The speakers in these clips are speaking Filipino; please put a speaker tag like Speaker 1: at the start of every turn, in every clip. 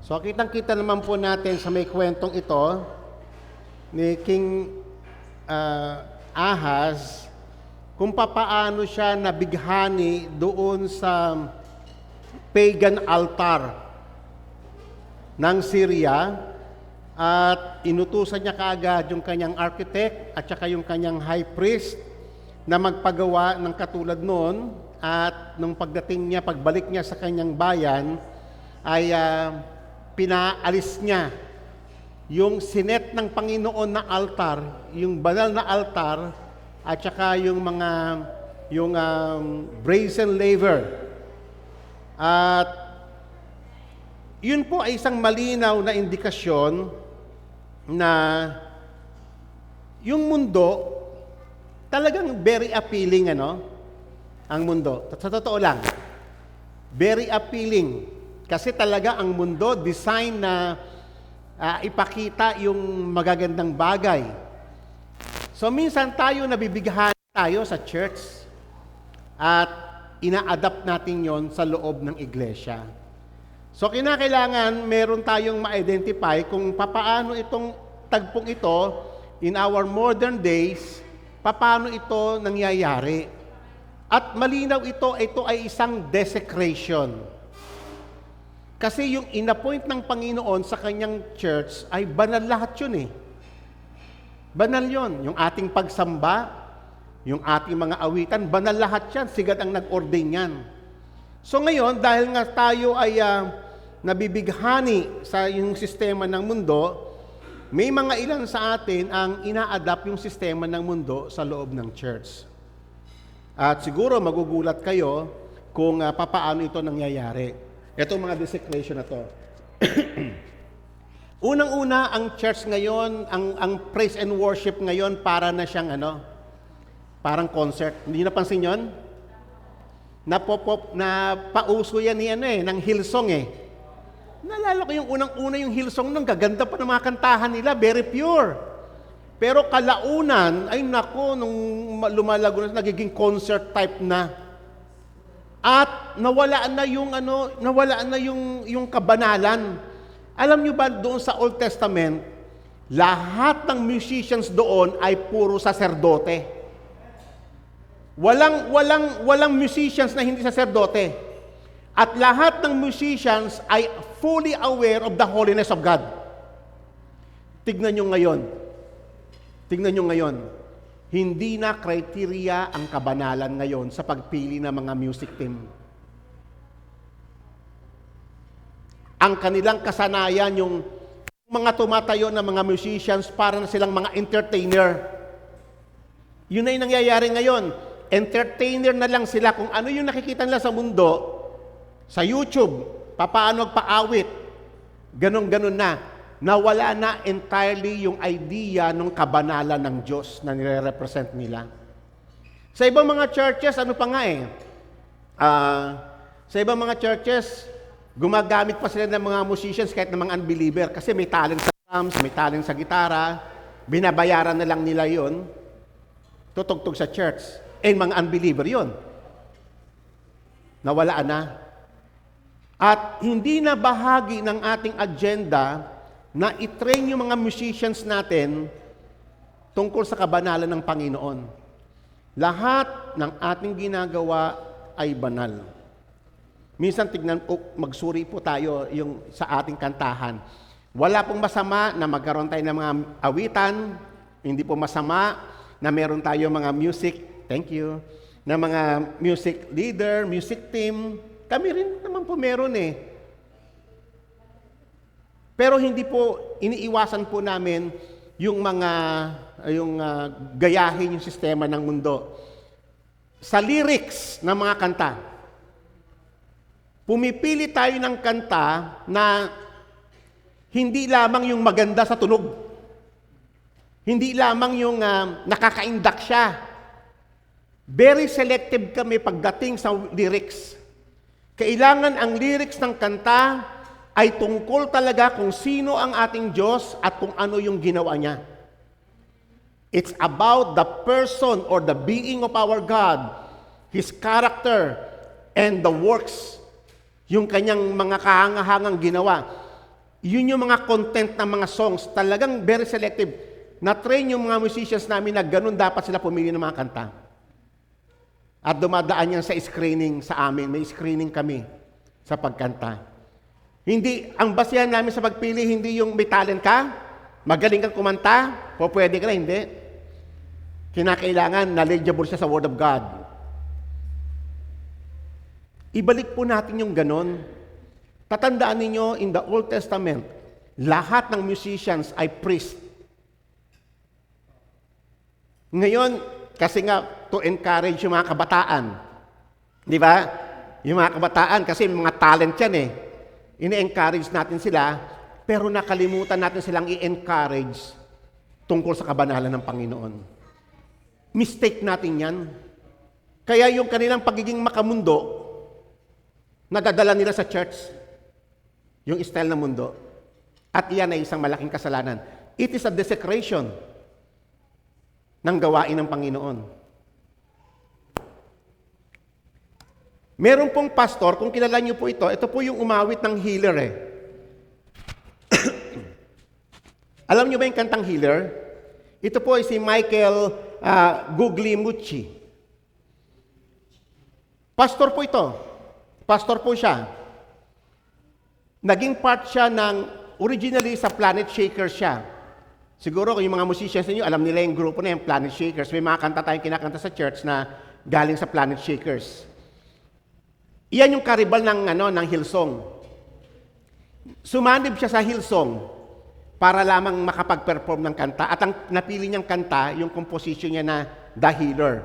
Speaker 1: So kitang-kita naman po natin sa may kwentong ito ni King Ahaz kung papaano siya nabighani doon sa pagan altar ng Syria at inutusan niya kaagad yung kanyang architect at saka yung kanyang high priest na magpagawa ng katulad noon, at nung pagdating niya, pagbalik niya sa kanyang bayan ay pinaalis niya yung sinet ng Panginoon na altar, yung banal na altar, at saka yung brazen laver. At yun po ay isang malinaw na indikasyon na yung mundo talagang very appealing, ang mundo. Sa totoo lang, very appealing. Kasi talaga ang mundo design na ipakita yung magagandang bagay. So minsan tayo nabibighan tayo sa church at ina-adapt natin yon sa loob ng iglesia. So kinakailangan meron tayong ma-identify kung papaano itong tagpong ito in our modern days, papaano ito nangyayari. At malinaw ito ay isang desecration. Kasi yung inappoint ng Panginoon sa kanyang church ay banal lahat yun . Banal yun. Yung ating pagsamba, yung ating mga awitan, banal lahat yan. Sigad ang nag-ordain yan. So ngayon, dahil nga tayo ay nabibighani sa yung sistema ng mundo, may mga ilan sa atin ang ina-adapt yung sistema ng mundo sa loob ng church. At siguro magugulat kayo kung papaano ito nangyayari. Itong mga desecration na to. Unang-una, ang church ngayon, ang praise and worship ngayon para na siyang parang concert. Hindi napansin yun? Na pauso yan ng Hillsong . Naalala ko yung unang-una yung Hillsong nung gaganda pa ng mga kantahan nila, very pure. Pero kalaunan, ay nako, nung lumalago na, nagiging concert type na. At nawala na yung kabanalan. Alam niyo ba doon sa Old Testament, lahat ng musicians doon ay puro saserdote. Walang musicians na hindi saserdote. At lahat ng musicians ay fully aware of the holiness of God. Tignan nyo ngayon. Hindi na criteria ang kabanalan ngayon sa pagpili ng mga music team. Ang kanilang kasanayan, yung mga tumatayo na mga musicians para na silang mga entertainer. Yun na yung nangyayari ngayon. Entertainer na lang sila kung ano yung nakikita nila sa mundo, sa YouTube, papaano magpaawit, ganon-ganon na. Nawala na entirely yung idea ng kabanalan ng Diyos na nire-represent nila. Sa ibang mga churches, ano pa nga sa ibang mga churches, gumagamit pa sila ng mga musicians kahit ng mga unbeliever kasi may talent sa drums, may talent sa gitara, binabayaran na lang nila yon, tutugtog sa church. Mga unbeliever yon. Nawala na. At hindi na bahagi ng ating agenda na i-train yung mga musicians natin tungkol sa kabanalan ng Panginoon. Lahat ng ating ginagawa ay banal. Minsan magsuri po tayo yung sa ating kantahan. Wala pong masama na magkaroon tayo ng mga awitan, hindi po masama na meron tayo mga music, thank you, na mga music leader, music team. Kami rin naman po meron . Pero hindi po, iniiwasan po namin yung gayahin yung sistema ng mundo. Sa lyrics ng mga kanta, pumipili tayo ng kanta na hindi lamang yung maganda sa tunog. Hindi lamang yung nakakaindak siya. Very selective kami pagdating sa lyrics. Kailangan ang lyrics ng kanta ay tungkol talaga kung sino ang ating Diyos at kung ano yung ginawa niya. It's about the person or the being of our God, His character, and the works, yung kanyang mga kahangahangang ginawa. Yun yung mga content ng mga songs. Talagang very selective. Na-train yung mga musicians namin na ganun dapat sila pumili ng mga kanta. At dumadaan yan sa screening sa amin. May screening kami sa pagkanta. Hindi, ang basihan namin sa pagpili, hindi yung may talent ka, magaling kang kumanta, o pwede ka na, hindi. Kinakailangan, knowledgeable siya sa Word of God. Ibalik po natin yung ganon. Tatandaan ninyo, in the Old Testament, lahat ng musicians ay priest. Ngayon, kasi nga, to encourage yung mga kabataan. Di ba? Yung mga kabataan, kasi may mga talent yan eh. Ini-encourage natin sila, pero nakalimutan natin silang i-encourage tungkol sa kabanalan ng Panginoon. Mistake natin yan. Kaya yung kanilang pagiging makamundo, nadadala nila sa church, yung style ng mundo. At iyan ay isang malaking kasalanan. It is a desecration ng gawain ng Panginoon. Meron pong pastor, kung kilala niyo po ito po yung umawit ng Healer eh. Alam niyo ba yung kantang Healer? Ito po ay si Michael Guglielmucci. Pastor po ito. Pastor po siya. Naging part siya ng, originally sa Planet Shakers siya. Siguro kung yung mga musicians niyo alam nila yung grupo na yung Planet Shakers. May mga kanta tayong kinakanta sa church na galing sa Planet Shakers. Iyan yung karibal ng Hillsong. Sumanib siya sa Hillsong para lamang makapag-perform ng kanta. At ang napili niyang kanta, yung composition niya na The Healer.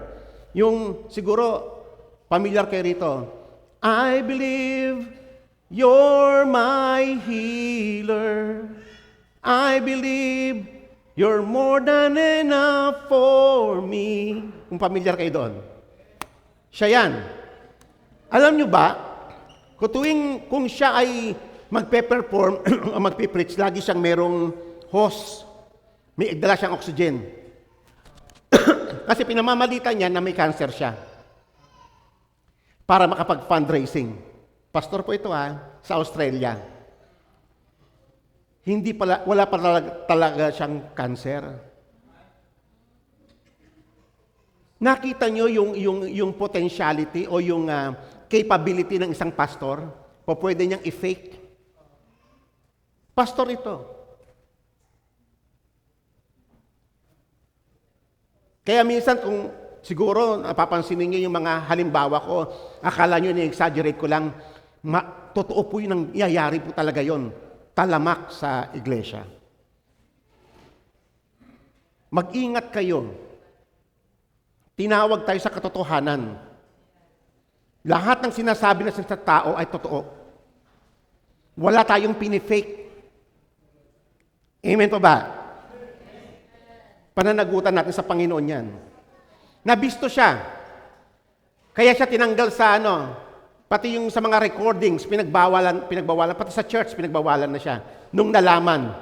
Speaker 1: Yung siguro, familiar kayo rito. I believe you're my healer. I believe you're more than enough for me. Kung familiar kayo doon. Siya yan. Alam nyo ba, kung siya ay magpe-perform o magpe-preach, lagi siyang merong hose. May dala siyang oxygen. Kasi pinamamalitan niya na may cancer siya. Para makapag-fundraising. Pastor po ito sa Australia. Wala pa talaga siyang cancer. Nakita nyo yung potentiality o yung capability ng isang pastor? O pwede niyang i-fake? Pastor ito. Kaya minsan kung siguro napapansinin niyo yung mga halimbawa ko, akala niyo ni-exaggerate ko lang, totoo po yung nangyayari po talaga yon. Talamak sa iglesia. Mag-ingat kayo. Tinawag tayo sa katotohanan. Lahat ng sinasabi na sa tao ay totoo. Wala tayong pinifake. Amen po ba? Pananagutan natin sa Panginoon yan. Nabisto siya. Kaya siya tinanggal sa pati yung sa mga recordings, pinagbawalan, pati sa church, pinagbawalan na siya. Nung nalaman,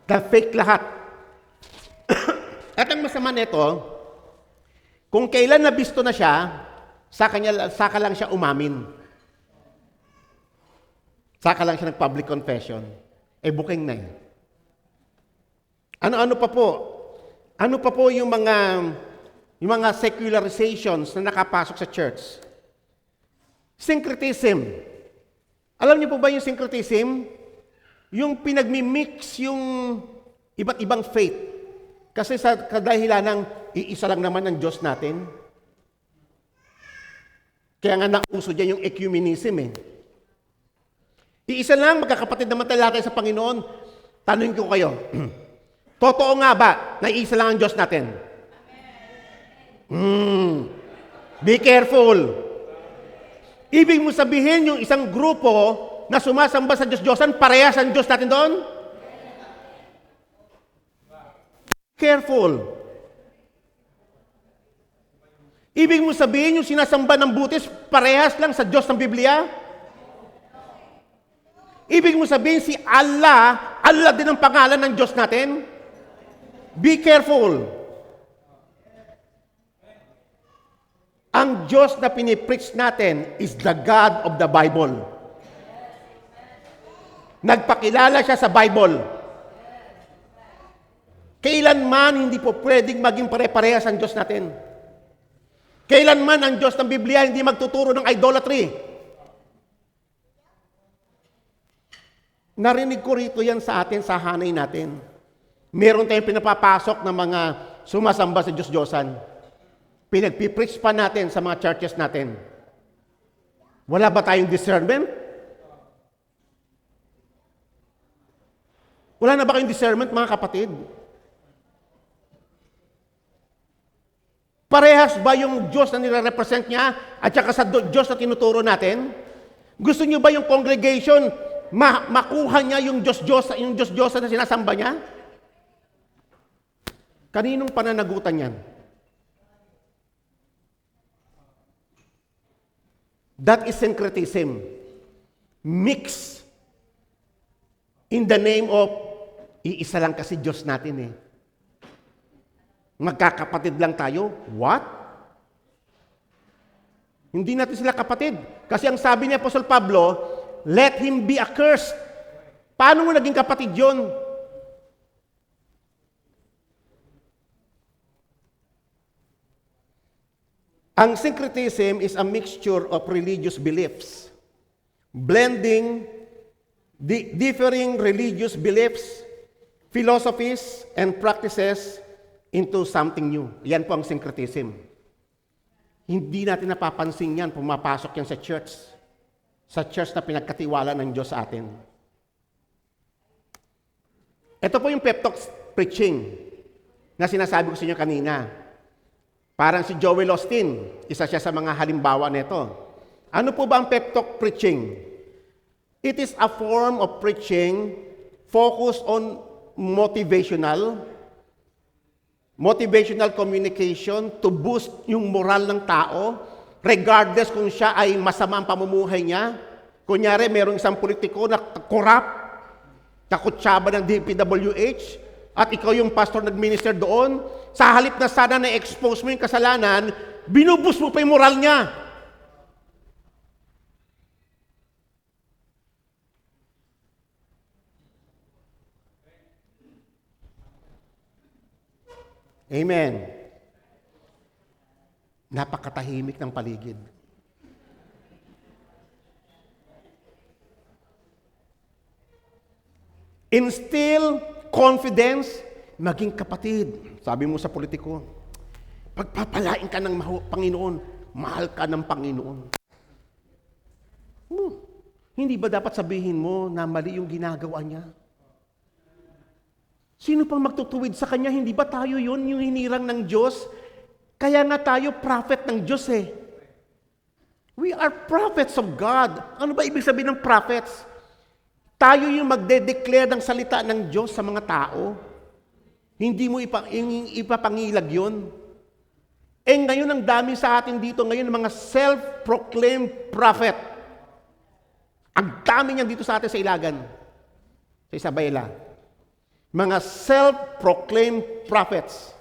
Speaker 1: na fake lahat. At ang masama nito, kung kailan nabisto na siya, saka lang siya umamin. Saka lang siya nag-public confession. Booking na eh. Ano pa po? Ano pa po yung mga secularizations na nakapasok sa church? Syncretism. Alam niyo po ba yung syncretism? Yung pinagmi-mix yung iba't ibang faith. Kasi sa kadahilan ng iisa lang naman ng Diyos natin. Kaya nga nauso dyan yung ecumenism eh. Iisa lang, magkakapatid naman tayo sa Panginoon. Tanungin ko kayo, totoo nga ba na iisa lang ang Diyos natin? Be careful. Ibig mo sabihin yung isang grupo na sumasamba sa Diyos-Diyosan, parehas ang Diyos natin doon? Careful. Ibig mo sabihin yung sinasamba ng butis, parehas lang sa Diyos ng Biblia? Ibig mo sabihin si Allah, Allah din ang pangalan ng Diyos natin? Be careful. Ang Diyos na pinipreach natin is the God of the Bible. Nagpakilala siya sa Bible. Kailanman hindi po pwedeng maging pare-parehas ang Diyos natin. Kailanman ang Diyos ng Biblia hindi magtuturo ng idolatry. Narinig ko rito yan sa atin, sa hanay natin. Meron tayong pinapapasok ng mga sumasamba sa Diyos-Diyosan. Pinagpipreach pa natin sa mga churches natin. Wala ba tayong discernment? Wala na ba kayong discernment, mga kapatid? Parehas ba yung Diyos na nire-represent niya at saka sa Diyos na tinuturo natin? Gusto niyo ba yung congregation makuha niya yung Diyos na sinasamba niya? Kaninong pananagutan yan? That is syncretism. Mix in the name of iisa lang kasi Diyos natin eh. Magkakapatid lang tayo. What? Hindi natin sila kapatid. Kasi ang sabi ni Apostol Pablo, let him be accursed. Paano mo naging kapatid yun? Ang syncretism is a mixture of religious beliefs, blending differing religious beliefs, philosophies, and practices into something new. Yan po ang syncretism. Hindi natin napapansin yan, pumapasok yan sa church. Sa church na pinagkatiwala ng Diyos sa atin. Ito po yung pep talk preaching na sinasabi ko sa inyo kanina. Parang si Joel Osteen, isa siya sa mga halimbawa nito. Ano po ba ang pep talk preaching? It is a form of preaching focused on motivational communication to boost yung moral ng tao, regardless kung siya ay masama ang pamumuhay niya. Kunyari, mayroong isang politiko na corrupt, kakutsaba ng DPWH, at ikaw yung pastor nag-minister doon, sa halip na sana na-expose mo yung kasalanan, binubus mo pa yung moral niya. Amen. Napakatahimik ng paligid. Instill confidence, maging kapatid. Sabi mo sa politiko, pagpapalain ka ng Panginoon, mahal ka ng Panginoon. Hindi ba dapat sabihin mo na mali yung ginagawa niya? Sino pang magtutuwid sa Kanya? Hindi ba tayo yun, yung hinirang ng Diyos? Kaya nga tayo prophet ng Diyos eh. We are prophets of God. Ano ba ibig sabihin ng prophets? Tayo yung magde-declare ng salita ng Diyos sa mga tao. Hindi mo ipapangilag yun. Eh ngayon, ang dami sa atin dito ngayon, mga self-proclaimed prophet. Ang dami niyan dito sa atin sa Ilagan, sa Isabela. Mga self-proclaimed prophets.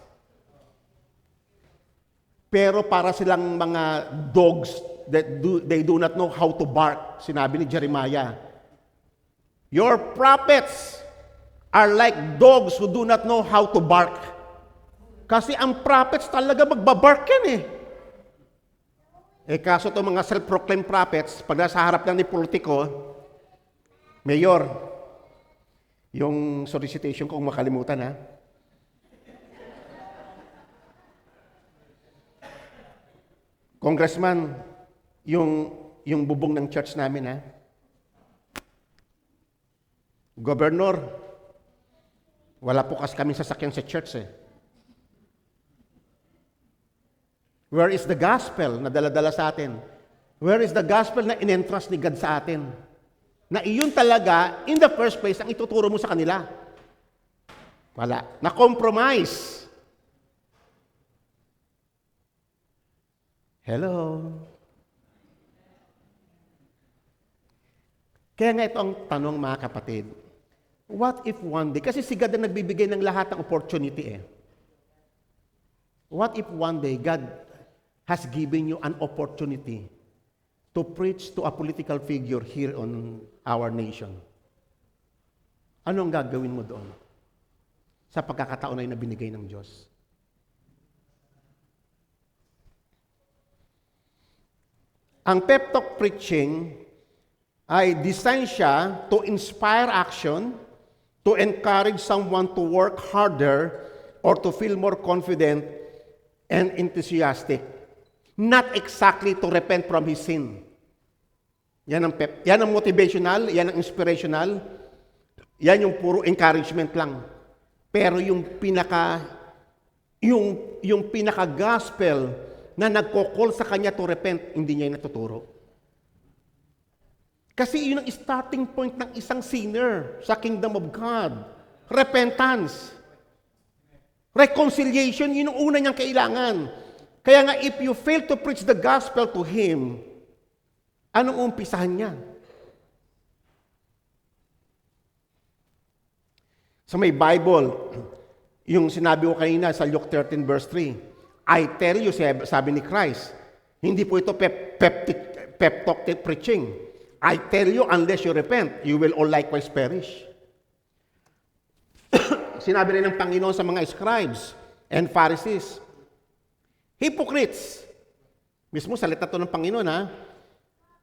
Speaker 1: Pero para silang mga dogs that they do not know how to bark. Sinabi ni Jeremiah, your prophets are like dogs who do not know how to bark. Kasi ang prophets talaga magbabark yan eh. Eh kaso itong mga self-proclaimed prophets, pag nasa harap lang ni politiko, mayor, yung solicitation kung makalimutan ha. Congressman, yung bubong ng church namin ha. Governor, wala po kasi kami sasakyan sa church eh. Where is the gospel na dala-dala sa atin? Where is the gospel na in-entrust ni God sa atin? Na iyon talaga, in the first place, ang ituturo mo sa kanila. Wala. Na-compromise. Hello? Kaya nga ito ang tanong, mga kapatid. What if one day, kasi si God ang nagbibigay ng lahat ng opportunity eh. What if one day God has given you an opportunity to preach to a political figure here on our nation? Ano ang gagawin mo doon? Sa pagkakataon na binigay ng Diyos. Ang pep talk preaching ay design siya to inspire action, to encourage someone to work harder, or to feel more confident and enthusiastic. Not exactly to repent from his sin. Yan ang motivational, yan ang inspirational, yan yung puro encouragement lang. Pero yung pinaka gospel na nagko-call sa kanya to repent, hindi niya natuturo. Kasi yun ang starting point ng isang sinner sa kingdom of God. Repentance. Reconciliation, yun ang una niyang kailangan. Kaya nga, if you fail to preach the gospel to him, anong umpisahan niya? Sa may Bible, yung sinabi ko kanina sa Luke 13 verse 3, I tell you, sabi ni Christ, hindi po ito pep talk preaching. I tell you, unless you repent, you will all likewise perish. Sinabi rin ng Panginoon sa mga scribes and Pharisees, hypocrites. Mismo salita to ng Panginoon, ha?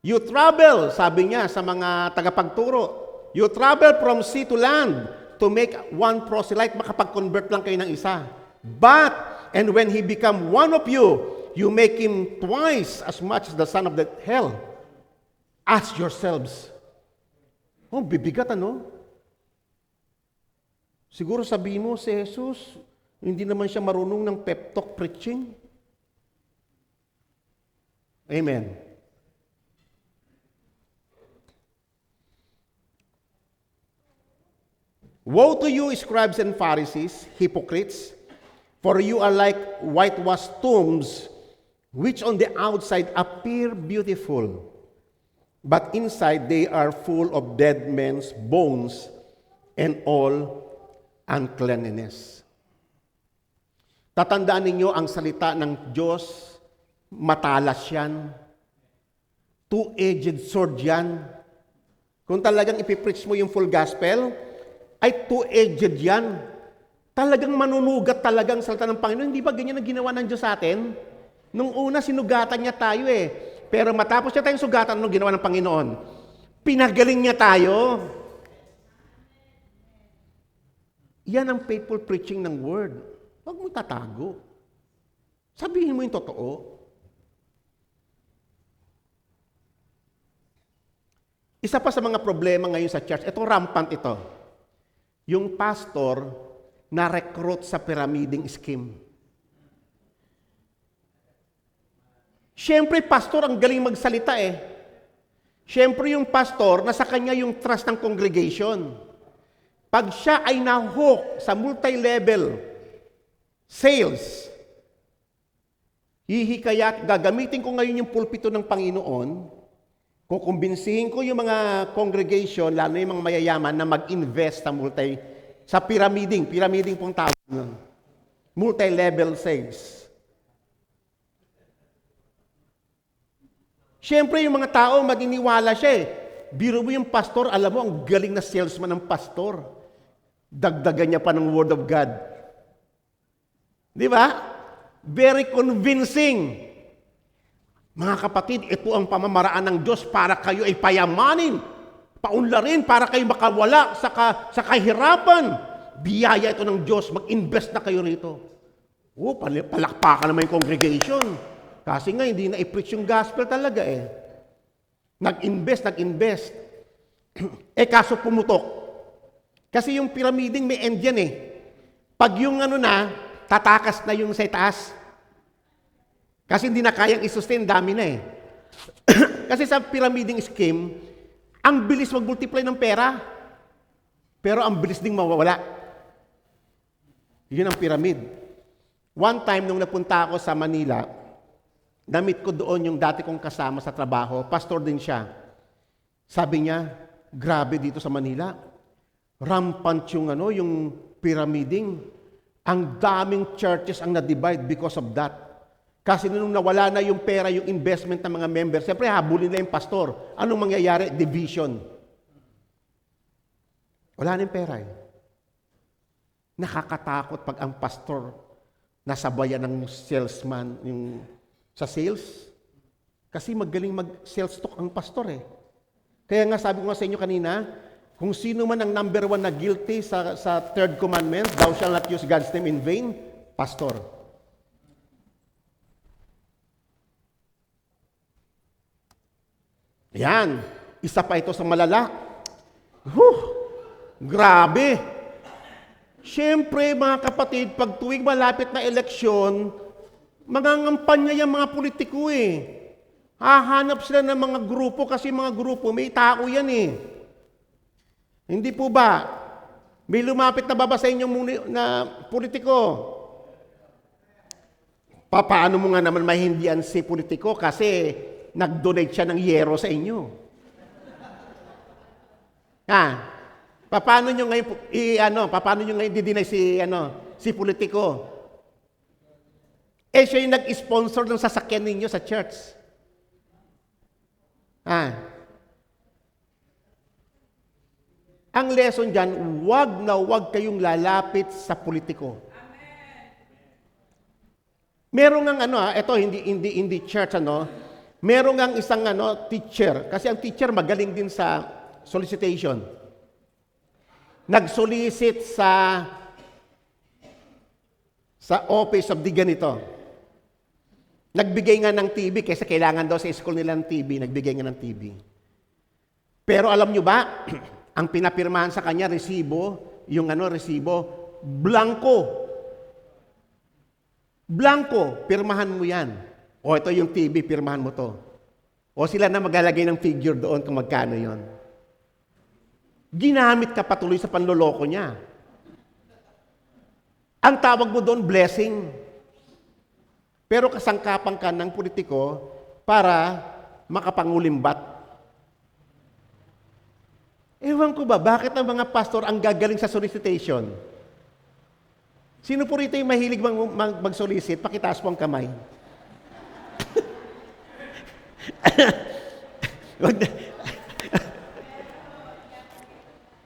Speaker 1: You travel, sabi niya sa mga tagapagturo, you travel from sea to land to make one proselyte, makapag-convert lang kayo ng isa. And when he become one of you, you make him twice as much as the son of the hell. Ask yourselves. Oh, bibigat ano? Siguro sabihin mo, si Jesus, hindi naman siya marunong ng pep talk preaching. Amen. Woe to you, scribes and Pharisees, hypocrites! For you are like whitewashed tombs, which on the outside appear beautiful, but inside they are full of dead men's bones and all uncleanness. Tatandaan ninyo ang salita ng Diyos, matalas yan. Two-edged sword yan. Kung talagang ipipreach mo yung full gospel, ay two-edged yan. Talagang manunugat talagang salita ng Panginoon. Hindi ba ganyan ang ginawa ng Diyos sa atin? Nung una, sinugatan niya tayo eh. Pero matapos niya tayong sugatan, anong ginawa ng Panginoon? Pinagaling niya tayo. Yan ang faithful preaching ng Word. Huwag mo tatago. Sabihin mo yung totoo. Isa pa sa mga problema ngayon sa church, itong rampant ito. Yung pastor na-recruit sa pyramiding scheme. Siyempre, pastor, ang galing magsalita eh. Siyempre, yung pastor, nasa kanya yung trust ng congregation. Pag siya ay na-hook sa multi-level sales, hihikayat, gagamitin ko ngayon yung pulpito ng Panginoon, kukumbinsihin ko yung mga congregation, lalo yung mga mayayaman, na mag-invest sa pyramiding pong tawag nun. Multi-level sales. Siyempre, yung mga tao, maginiwala siya eh. Biro mo yung pastor, alam mo, ang galing na salesman ng pastor. Dagdagan niya pa ng Word of God. Di ba? Very convincing. Mga kapatid, ito ang pamamaraan ng Diyos para kayo ay payamanin. Paunlarin para kayo makawala sa kahirapan. Biyaya ito ng Diyos, mag-invest na kayo rito. Oh, palakpakan naman yung congregation. Kasi nga, hindi na i-preach yung gospel talaga eh. Nag-invest. Kaso pumutok. Kasi yung pyramiding may end yan eh. Pag yung tatakas na yung sa itaas. Kasi hindi na kayang i-sustain, dami na eh. Kasi sa pyramiding scheme, ang bilis mag-multiply ng pera, pero ang bilis ding mawawala. Yun ang pyramid. One time, nung napunta ako sa Manila, na-meet ko doon yung dati kong kasama sa trabaho, pastor din siya. Sabi niya, grabe dito sa Manila. Rampant yung pyramiding. Ang daming churches ang na-divide because of that. Kasi nung nawala na yung pera, yung investment ng mga members, siyempre habulin na yung pastor. Anong mangyayari? Division. O Wala nang pera eh. Nakakatakot pag ang pastor nasabayan ng salesman yung sa sales. Kasi magaling mag-sales talk ang pastor eh. Kaya nga sabi ko nga sa inyo kanina, kung sino man ang number 1 na guilty sa third commandment, thou shalt not use God's name in vain, pastor. Yan. Isa pa ito sa malala. Grabe. Siyempre, mga kapatid, pag tuwing malapit na eleksyon, mangangampanya yung mga politiko eh. Hahanap sila ng mga grupo kasi mga grupo, may tao yan eh. Hindi po ba? May lumapit na baba sa inyong na politiko. Paano mo nga naman mahindihan si politiko kasi nag-donate siya ng yero sa inyo? Paano nyo ngayon didinay si politiko? Siya yung nag-sponsor ng sasakyan ninyo sa church. Ang lesson dyan, wag kayong lalapit sa politiko. Meron ng ito hindi church meron ng isang teacher, kasi ang teacher magaling din sa solicitation. Nag-solicit sa office of the ganito. Nagbigay nga ng TV kasi kailangan daw sa school nila ng TV, nagbigay nga ng TV. Pero alam nyo ba, ang pinapirmahan sa kanya resibo, resibo blanco, pirmahan mo yan. O ito yung TV, pirmahan mo to. O sila na maglalagay ng figure doon kung magkano yon. Ginamit ka patuloy sa panloloko niya. Ang tawag mo doon, blessing. Pero kasangkapan ka ng politiko para makapangulimbat. Ewan ko ba, bakit ang mga pastor ang gagaling sa solicitation? Sino po rito yung mahilig mag-solicit? Pakitaas po ang kamay.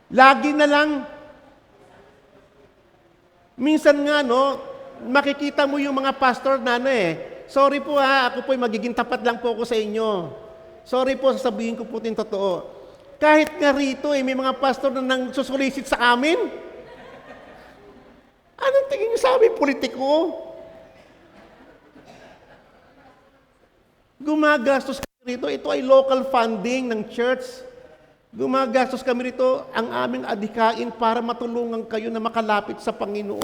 Speaker 1: Lagi na lang. Minsan nga, makikita mo yung mga pastor na sorry po ako po magiging tapat lang po ako sa inyo. Sorry po, sasabihin ko po yung totoo. Kahit nga rito may mga pastor na nang susulisit sa amin. Anong tingin niyo sa amin, politiko? Gumagastos kami rito. Ito ay local funding ng church. Gumagastos kami rito ang aming adhikain para matulungan kayo na makalapit sa Panginoon.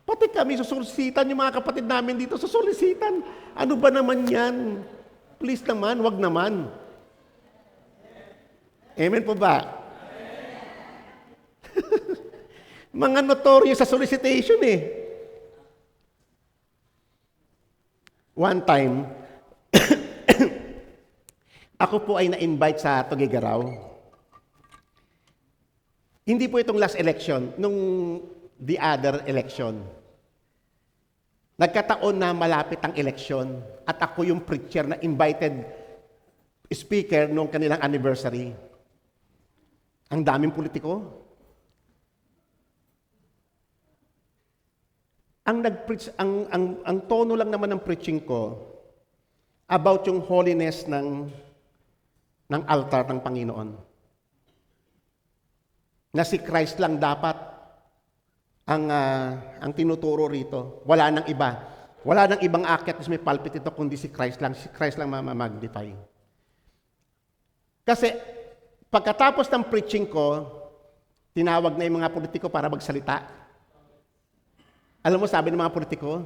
Speaker 1: Pati kami susulisitan, yung mga kapatid namin dito, susulisitan. Ano ba naman yan? Please naman, wag naman. Amen po ba? Mga notorious sa solicitation One time, ako po ay na-invite sa Tugigaraw. Hindi po itong last election, nung the other election. Nagkataon na malapit ang election at ako yung preacher na invited speaker nung kanilang anniversary. Ang daming politiko. Ang tono lang naman ng preaching ko about yung holiness ng altar ng Panginoon. Na si Christ lang dapat ang tinuturo rito. Wala nang iba. Wala nang ibang akyat sa may pulpit ito kundi si Christ lang. Si Christ lang mamagnify. Kasi pagkatapos ng preaching ko, tinawag na yung mga politiko para magsalita. Alam mo, sabi ng mga politiko,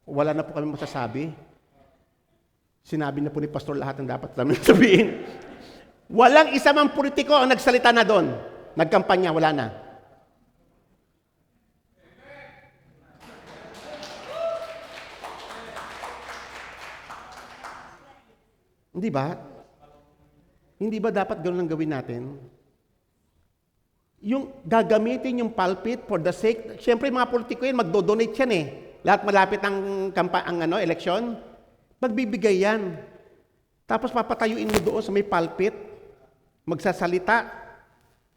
Speaker 1: wala na po kami masasabi. Sinabi na po ni Pastor lahat ng dapat namin sabihin. Walang isa mang politiko ang nagsalita na doon. Nagkampanya, wala na. Hindi ba? Hindi ba dapat gano'n ang gawin natin? Yung gagamitin yung pulpit for the sake, siyempre mga politiko yan, magdo-donate yan Lahat malapit ang eleksyon, magbibigay yan. Tapos papatayuin mo doon sa may pulpit, magsasalita.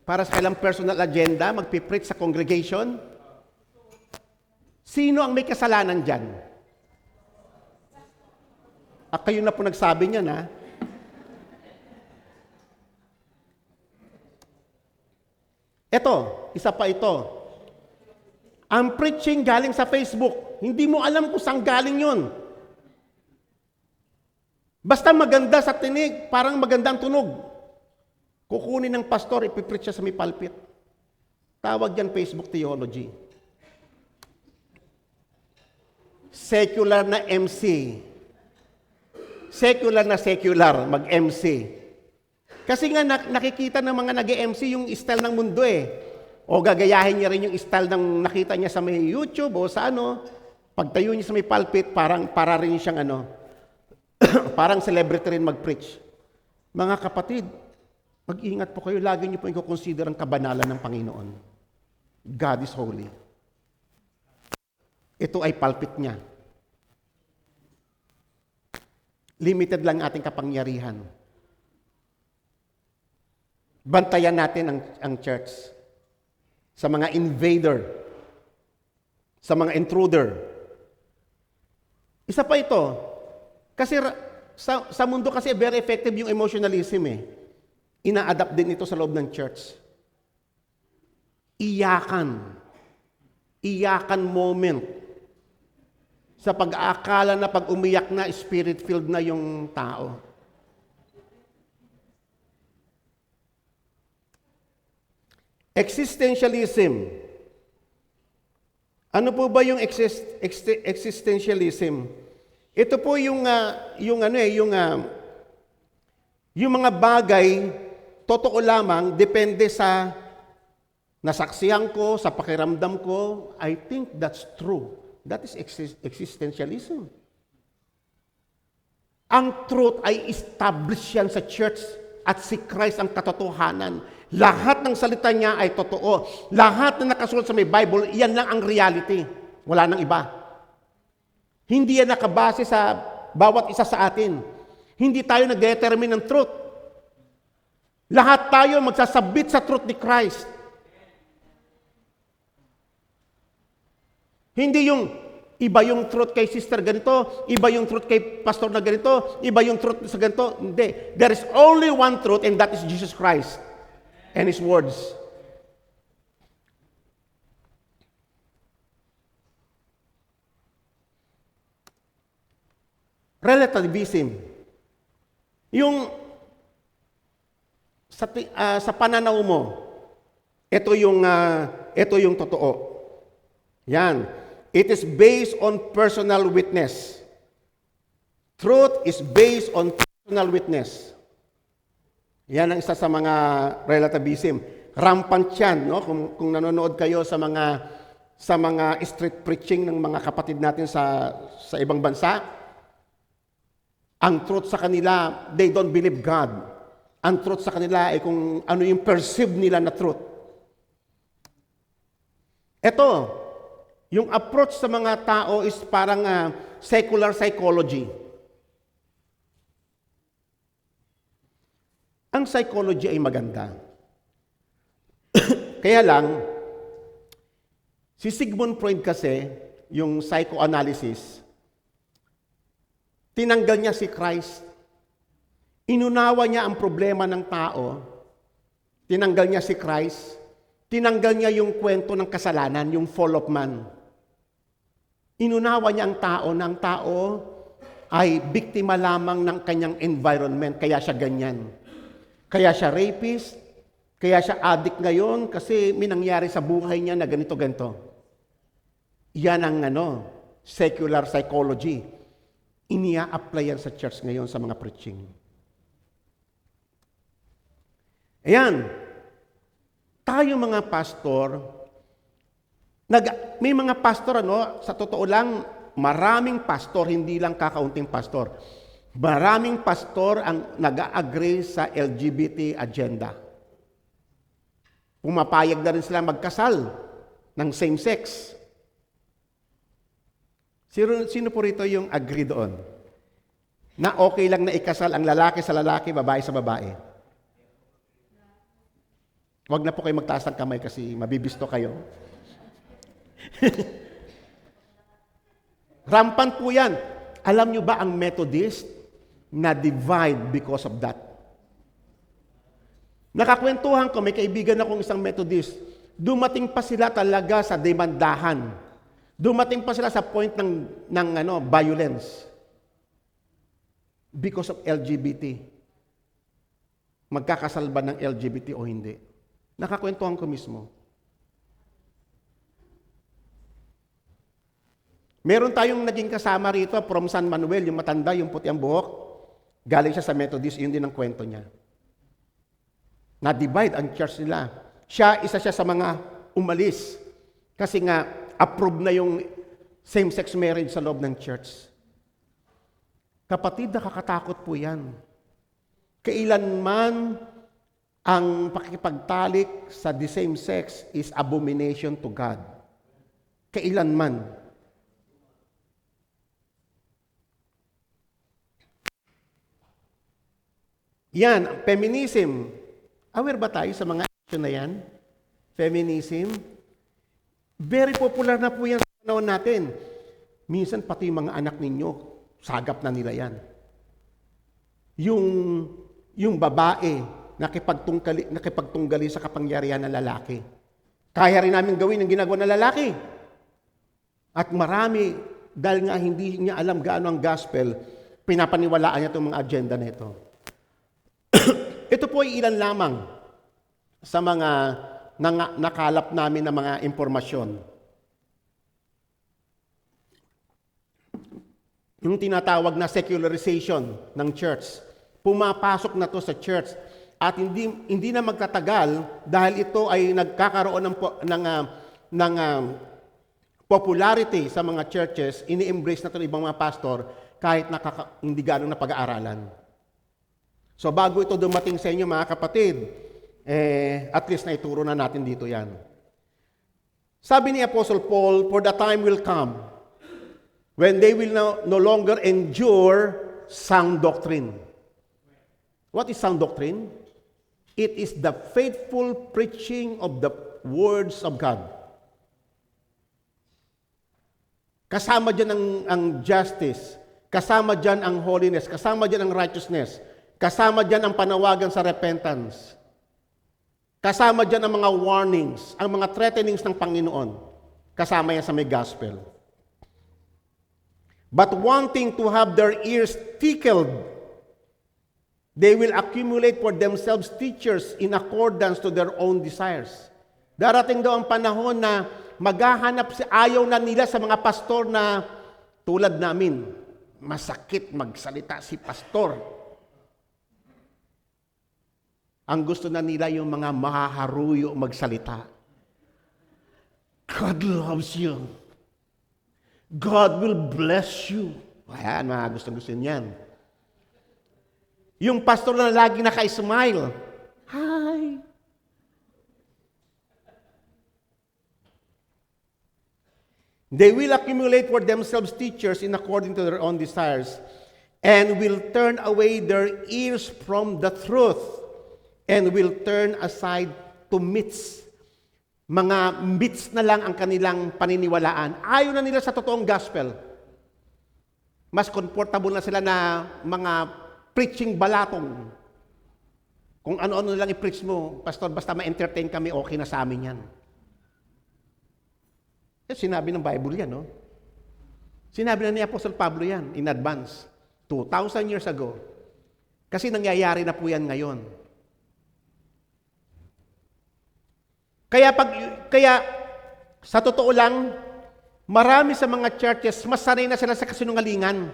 Speaker 1: Para sa kailang personal agenda, magpipreach sa congregation? Sino ang may kasalanan dyan? Kayo na po nagsabi niyan, ha? Ito, isa pa ito. Ang preaching galing sa Facebook. Hindi mo alam kung saan galing yun. Basta maganda sa tinig, parang magandang tunog. Kukunin ng pastor, ipipreach siya sa may pulpit. Tawag yan Facebook theology. Secular na MC. Secular na secular, mag-MC. Kasi nga nakikita ng mga nag-MC yung style ng mundo eh. O gagayahin niya rin yung style ng nakita niya sa may YouTube o sa ano. Pagtayo niya sa may pulpit, para rin siyang parang celebrity rin mag-preach. Mga kapatid, mag-ingat po kayo, lagi niyo po i-consider ang kabanalan ng Panginoon. God is holy. Ito ay pulpit niya. Limited lang ating kapangyarihan. Bantayan natin ang church sa mga invader, sa mga intruder. Isa pa ito, kasi sa mundo kasi very effective yung emotionalism eh. Ina-adapt din ito sa loob ng church. Iyakan moment. Sa pag-aakala na pag umiyak na, spirit-filled na yung tao. Existentialism. Ano po ba yung existentialism? Ito po yung mga bagay totoo lamang, depende sa nasaksihan ko, sa pakiramdam ko. I think that's true. That is existentialism. Ang truth ay established yan sa church at si Christ ang katotohanan. Lahat ng salita niya ay totoo. Lahat na nakasulat sa may Bible, yan lang ang reality. Wala nang iba. Hindi yan nakabase sa bawat isa sa atin. Hindi tayo nag-determine ng truth. Lahat tayo magsasabit sa truth ni Christ. Hindi yung iba yung truth kay sister ganito, iba yung truth kay pastor na ganito, iba yung truth sa ganito. Hindi. There is only one truth and that is Jesus Christ and His words. Relativism. Yung sa pananaw mo, ito yung totoo. Yan. It is based on personal witness. Truth is based on personal witness. Yan ang isa sa mga relativism. Rampant yan, no? Kung nanonood kayo sa mga street preaching ng mga kapatid natin sa ibang bansa, ang truth sa kanila, they don't believe God. Ang truth sa kanila ay kung ano yung perceive nila na truth. Ito, yung approach sa mga tao is parang secular psychology. Ang psychology ay maganda. Kaya lang, si Sigmund Freud kasi, yung psychoanalysis, tinanggal niya si Christ. Inunawa niya ang problema ng tao. Tinanggal niya si Christ. Tinanggal niya yung kwento ng kasalanan, yung fall of man. Inunawa niya ang tao na ang tao ay biktima lamang ng kanyang environment, kaya siya ganyan. Kaya siya rapist, kaya siya addict ngayon kasi may nangyari sa buhay niya na ganito-ganito. Yan ang secular psychology. Inia-apply yan sa church ngayon sa mga preaching. Ayan. Tayo mga pastor, may mga pastor, sa totoo lang, maraming pastor, hindi lang kakaunting pastor. Maraming pastor ang nag-agree sa LGBT agenda. Pumapayag na rin sila magkasal ng same sex. Sino po rito yung agree doon? Na okay lang na ikasal ang lalaki sa lalaki, babae sa babae. Huwag na po kayo magtaas ng kamay kasi mabibisto kayo. Rampant po yan. Alam nyo ba ang Methodist na divide because of that? Nakakwentuhan ko, may kaibigan akong isang Methodist. Dumating pa sila talaga sa demandahan. Dumating pa sila sa point ng violence. Because of LGBT. Magkakasal ba ng LGBT o hindi? Nakakwentuhan ko mismo. Meron tayong naging kasama rito from San Manuel, yung matanda, yung puti ang buhok. Galing siya sa Methodist, yun din ang kwento niya. Na-divide ang church nila. Isa siya sa mga umalis. Kasi nga, approved na yung same-sex marriage sa loob ng church. Kapatid, nakakatakot po yan. Kailanman ang pakikipagtalik sa the same sex is abomination to God. Kailanman. Yan, feminism. Aware ba tayo sa mga issue na yan? Feminism. Very popular na po yan sa panahon natin. Minsan pati yung mga anak ninyo, sagap na nila yan. Yung babae, nakipagtunggali sa kapangyarihan ng lalaki. Kaya rin namin gawin ang ginagawa ng lalaki. At marami, dahil nga hindi niya alam gaano ang gospel, pinapaniwalaan niya itong mga agenda na ito. Ito po ay ilan lamang sa mga nakalap namin na mga impormasyon. Yung tinatawag na secularization ng church. Pumapasok na to sa church at hindi na magtatagal dahil ito ay nagkakaroon ng popularity sa mga churches, ini-embrace na ito ng ibang mga pastor kahit hindi ganong na pag-aaralan. So bago ito dumating sa inyo mga kapatid, at least na ituro na natin dito yan. Sabi ni Apostle Paul, for the time will come when they will no longer endure sound doctrine. What is sound doctrine? It is the faithful preaching of the words of God. Kasama dyan ang justice, kasama dyan ang holiness, kasama dyan ang righteousness, kasama dyan ang panawagan sa repentance. Kasama dyan ang mga warnings, ang mga threatenings ng Panginoon. Kasama yan sa may gospel. But wanting to have their ears tickled, they will accumulate for themselves teachers in accordance to their own desires. Darating daw ang panahon na maghahanap ayaw na nila sa mga pastor na tulad namin. Masakit magsalita si pastor. Ang gusto na nila yung mga mahaharuyo magsalita. God loves you. God will bless you. Ayan, mga gusto niyan. Yung pastor na lagi naka-smile. Hi. They will accumulate for themselves teachers in according to their own desires and will turn away their ears from the truth and will turn aside to myths. Mga myths na lang ang kanilang paniniwalaan. Ayaw na nila sa totoong gospel. Mas comfortable na sila na mga preaching balatong. Kung ano-ano lang i-preach mo, pastor, basta ma-entertain kami, okay na sa amin yan. Sinabi ng Bible yan, no? Sinabi na ni Apostle Pablo yan in advance. 2,000 years ago. Kasi nangyayari na po yan ngayon. Kaya sa totoo lang, marami sa mga churches, mas sanay na sila sa kasinungalingan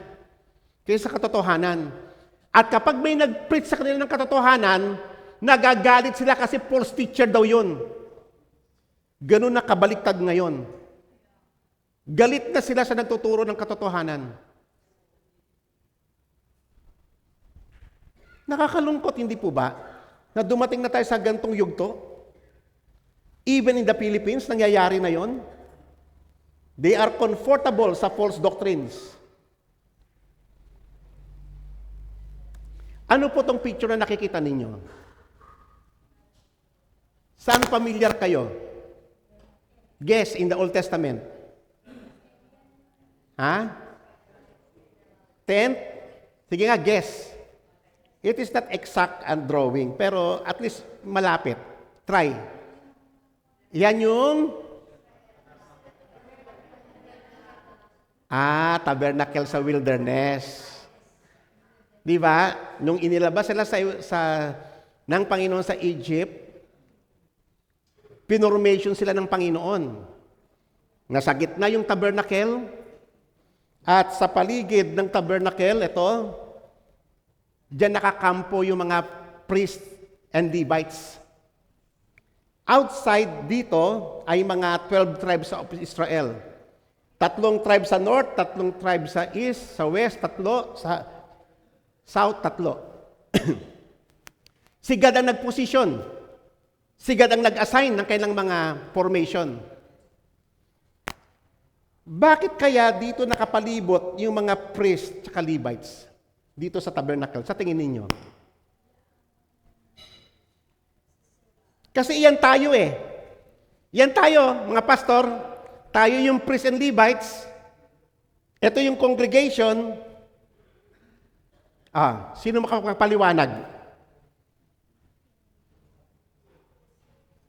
Speaker 1: kaysa sa katotohanan. At kapag may nag-preach sa kanila ng katotohanan, nagagalit sila kasi false teacher daw yun. Ganun na kabaliktad ngayon. Galit na sila sa nagtuturo ng katotohanan. Nakakalungkot, hindi po ba? Na dumating na tayo sa gantong yugto? Even in the Philippines, nangyayari na yon. They are comfortable sa false doctrines. Ano po tong picture na nakikita ninyo? Saan familiar kayo? Guess in the Old Testament. Ha? Tent? Sige nga, guess. It is not exact and drawing, pero at least malapit. Try. Yan yung tabernacle sa wilderness. Di ba? Nung inilabas sila ng Panginoon sa Egypt, pinormation sila ng Panginoon. Nasa gitna yung tabernacle, at sa paligid ng tabernacle, ito, diyan nakakampo yung mga priests and Levites. Outside dito ay mga 12 tribes of Israel. 3 tribes sa north, 3 tribes sa east, sa west, 3, sa south, 3. Si God ang nagposisyon. Si God ang nag-assign ng kailang mga formation. Bakit kaya dito nakapalibot yung mga priests at Levites dito sa tabernacle? Sa tingin ninyo? Kasi iyan tayo eh. Yan tayo, mga pastor. Tayo yung priests and Levites. Ito yung congregation. Sino makapaliwanag?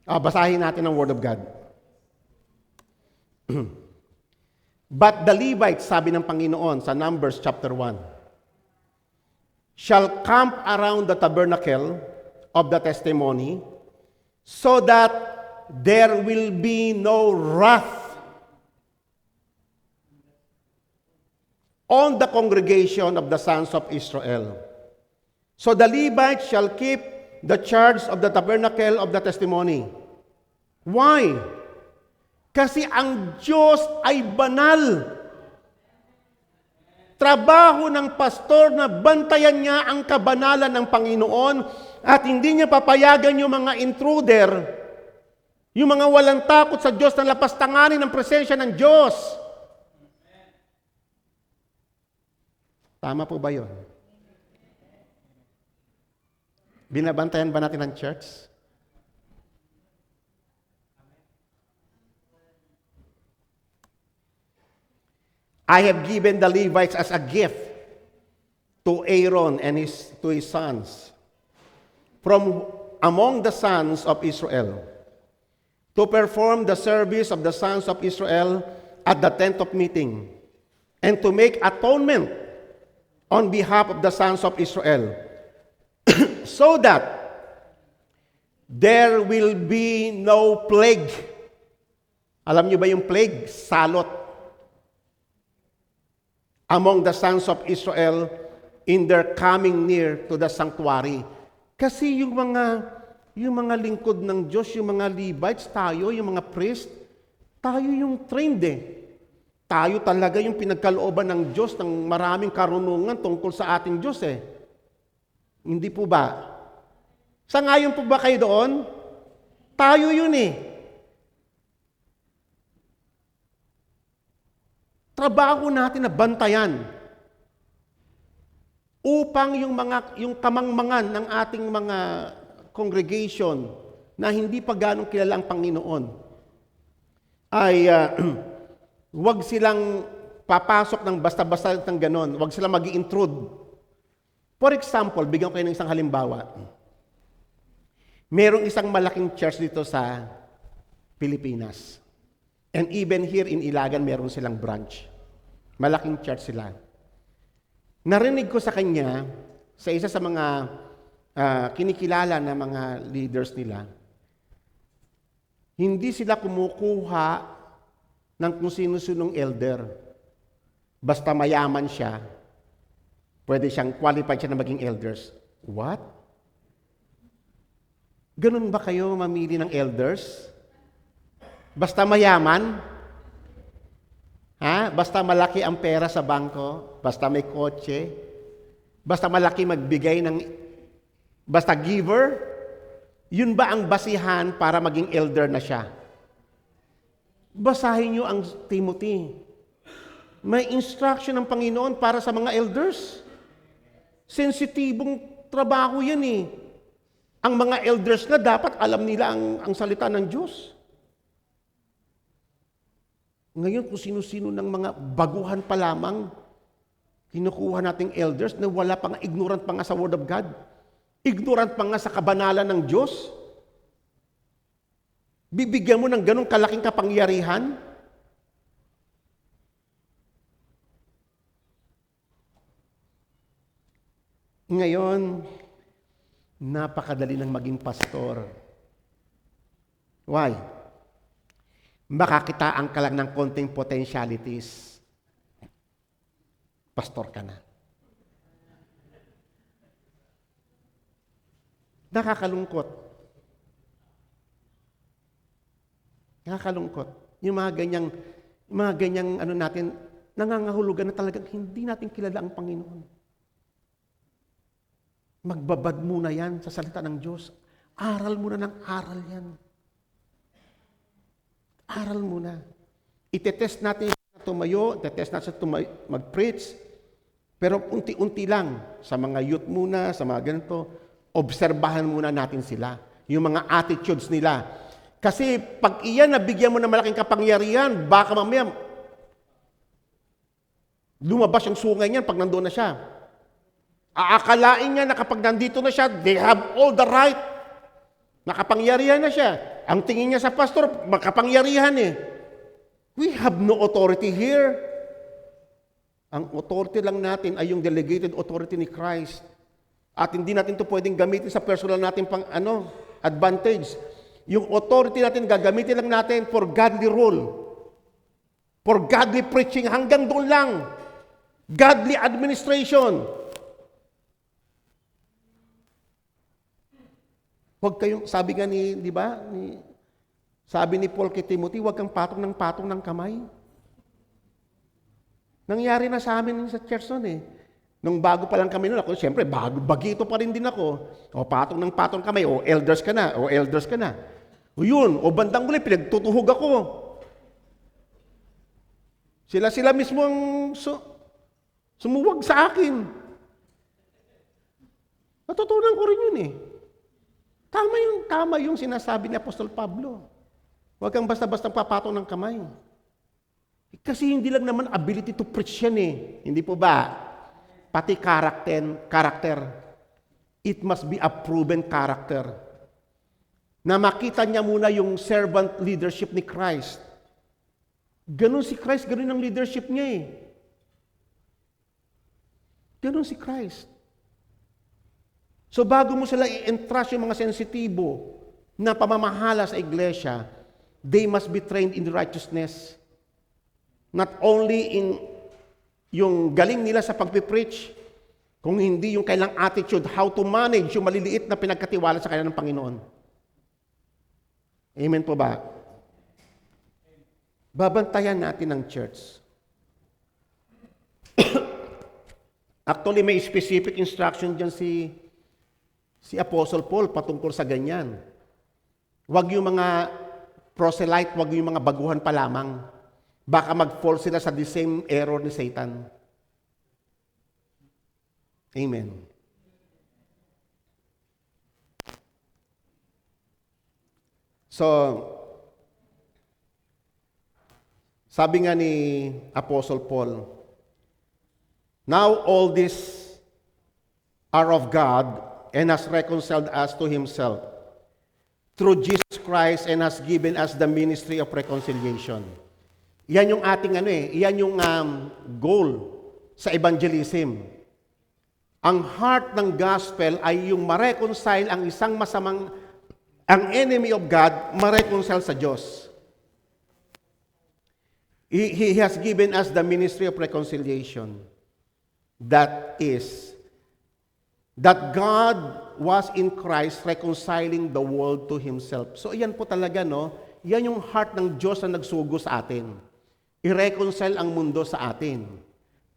Speaker 1: Basahin natin ang Word of God. But the Levites, sabi ng Panginoon sa Numbers chapter 1, shall camp around the tabernacle of the testimony, so that there will be no wrath on the congregation of the sons of Israel. So the Levites shall keep the charge of the tabernacle of the testimony. Why? Kasi ang Diyos ay banal. Trabaho ng pastor na bantayan niya ang kabanalan ng Panginoon at hindi niya papayagan yung mga intruder, yung mga walang takot sa Diyos na lapastanganin ang presensya ng Diyos. Tama po ba yun? Binabantayan ba natin ang church? I have given the Levites as a gift to Aaron and to his sons from among the sons of Israel to perform the service of the sons of Israel at the tent of meeting and to make atonement on behalf of the sons of Israel so that there will be no plague. Alam niyo ba yung plague? Salot. Among the sons of Israel in their coming near to the sanctuary. Kasi yung mga lingkod ng Diyos, yung mga Levites, tayo, yung mga priest, tayo yung trained eh. Tayo talaga yung pinagkalooban ng Diyos ng maraming karunungan tungkol sa ating Diyos eh. Hindi po ba? Sangayon po ba kayo doon? Tayo yun eh. Trabaho natin na bantayan upang yung kamangmangan ng ating mga congregation na hindi pa ganong kilala ang Panginoon ay wag silang papasok ng basta-basta ng ganon, wag silang mag-i-intrude. For example, bigyan ko kayo ng isang halimbawa. Merong isang malaking church dito sa Pilipinas. And even here in Ilagan, meron silang branch. Malaking church sila. Narinig ko sa kanya, sa isa sa mga kinikilala na mga leaders nila, hindi sila kumukuha ng kung sino-sinong elder. Basta mayaman siya, pwede siyang qualified siya na maging elders. What? Ganun ba kayo mamili ng elders? Basta mayaman? Basta malaki ang pera sa bangko? Basta may kotse? Basta malaki magbigay ng... Basta giver? Yun ba ang basihan para maging elder na siya? Basahin niyo ang Timothy. May instruction ng Panginoon para sa mga elders. Sensitibong trabaho yan eh. Ang mga elders nga dapat alam nila ang salita ng Diyos. Ngayon, kung sino-sino ng mga baguhan pa lamang, kinukuha nating elders na wala pa nga, ignorant pa nga sa Word of God. Ignorant pa nga sa kabanalan ng Diyos. Bibigyan mo ng ganong kalaking kapangyarihan? Ngayon, napakadali ng maging pastor. Why? Makakitaan ka lang ng konting potentialities. Pastor ka na. Nakakalungkot. Nakakalungkot. Yung mga ganyang ano natin, nangangahulugan na talagang hindi natin kilala ang Panginoon. Magbabad muna yan sa salita ng Diyos. Aral muna ng aral yan. Aral muna. Itetest natin na tumayo, itetest natin mag-preach, pero unti-unti lang, sa mga youth muna, sa mga ganito, obserbahan muna natin sila. Yung mga attitudes nila. Kasi pag iyan nabigyan mo ng malaking kapangyarihan, baka mamaya lumabas yung sungay niyan pag nandoon na siya. Aakalain niya na kapag nandito na siya, they have all the right. Nakapangyarihan na siya. Ang tingin niya sa pastor, makapangyarihan eh. We have no authority here. Ang authority lang natin ay yung delegated authority ni Christ. At hindi natin ito pwedeng gamitin sa personal natin pang advantage. Yung authority natin, gagamitin lang natin for godly rule. For godly preaching, hanggang doon lang. Godly administration. Huwag kayong, sabi nga di ba, sabi ni Paul kay Timothy, huwag kang patong ng kamay. Nangyari na sa amin sa church noon eh. Nung bago pa lang kami noon, ako siyempre, bagito pa rin din ako. O patong kamay, o elders ka na. O yun, o bandang uli, pinagtutuhog ako. Sila mismo ang sumuwag sa akin. Natutunan ko rin yun eh. Tama yung sinasabi ni Apostol Pablo. Huwag kang basta-basta papatong ng kamay. Kasi hindi lang naman ability to preach yan eh. Hindi po ba? Pati character. It must be a proven character. Na makita niya muna yung servant leadership ni Christ. Ganon si Christ, ganon ang leadership niya eh. Ganon si Christ. So bago mo sila i-entrust yung mga sensitibo na pamamahala sa iglesia, they must be trained in righteousness. Not only in yung galing nila sa pagpipreach, kung hindi yung kailang attitude, how to manage yung maliliit na pinagkatiwala sa kanila ng Panginoon. Amen po ba? Babantayan natin ang church. Actually, may specific instruction dyan si Apostle Paul patungkol sa ganyan. Huwag yung mga proselyte, huwag yung mga baguhan pa lamang. Baka mag-fall sila sa the same error ni Satan. Amen. So, sabi nga ni Apostle Paul, now all these are of God, and has reconciled us to Himself through Jesus Christ and has given us the ministry of reconciliation. Yan yung ating yan yung goal sa evangelism. Ang heart ng gospel ay yung ma-reconcile ang isang ang enemy of God, ma-reconcile sa Diyos. He has given us the ministry of reconciliation. That God was in Christ reconciling the world to Himself. So, yan po talaga, yan yung heart ng Diyos na nagsugo sa atin. I-reconcile ang mundo sa atin.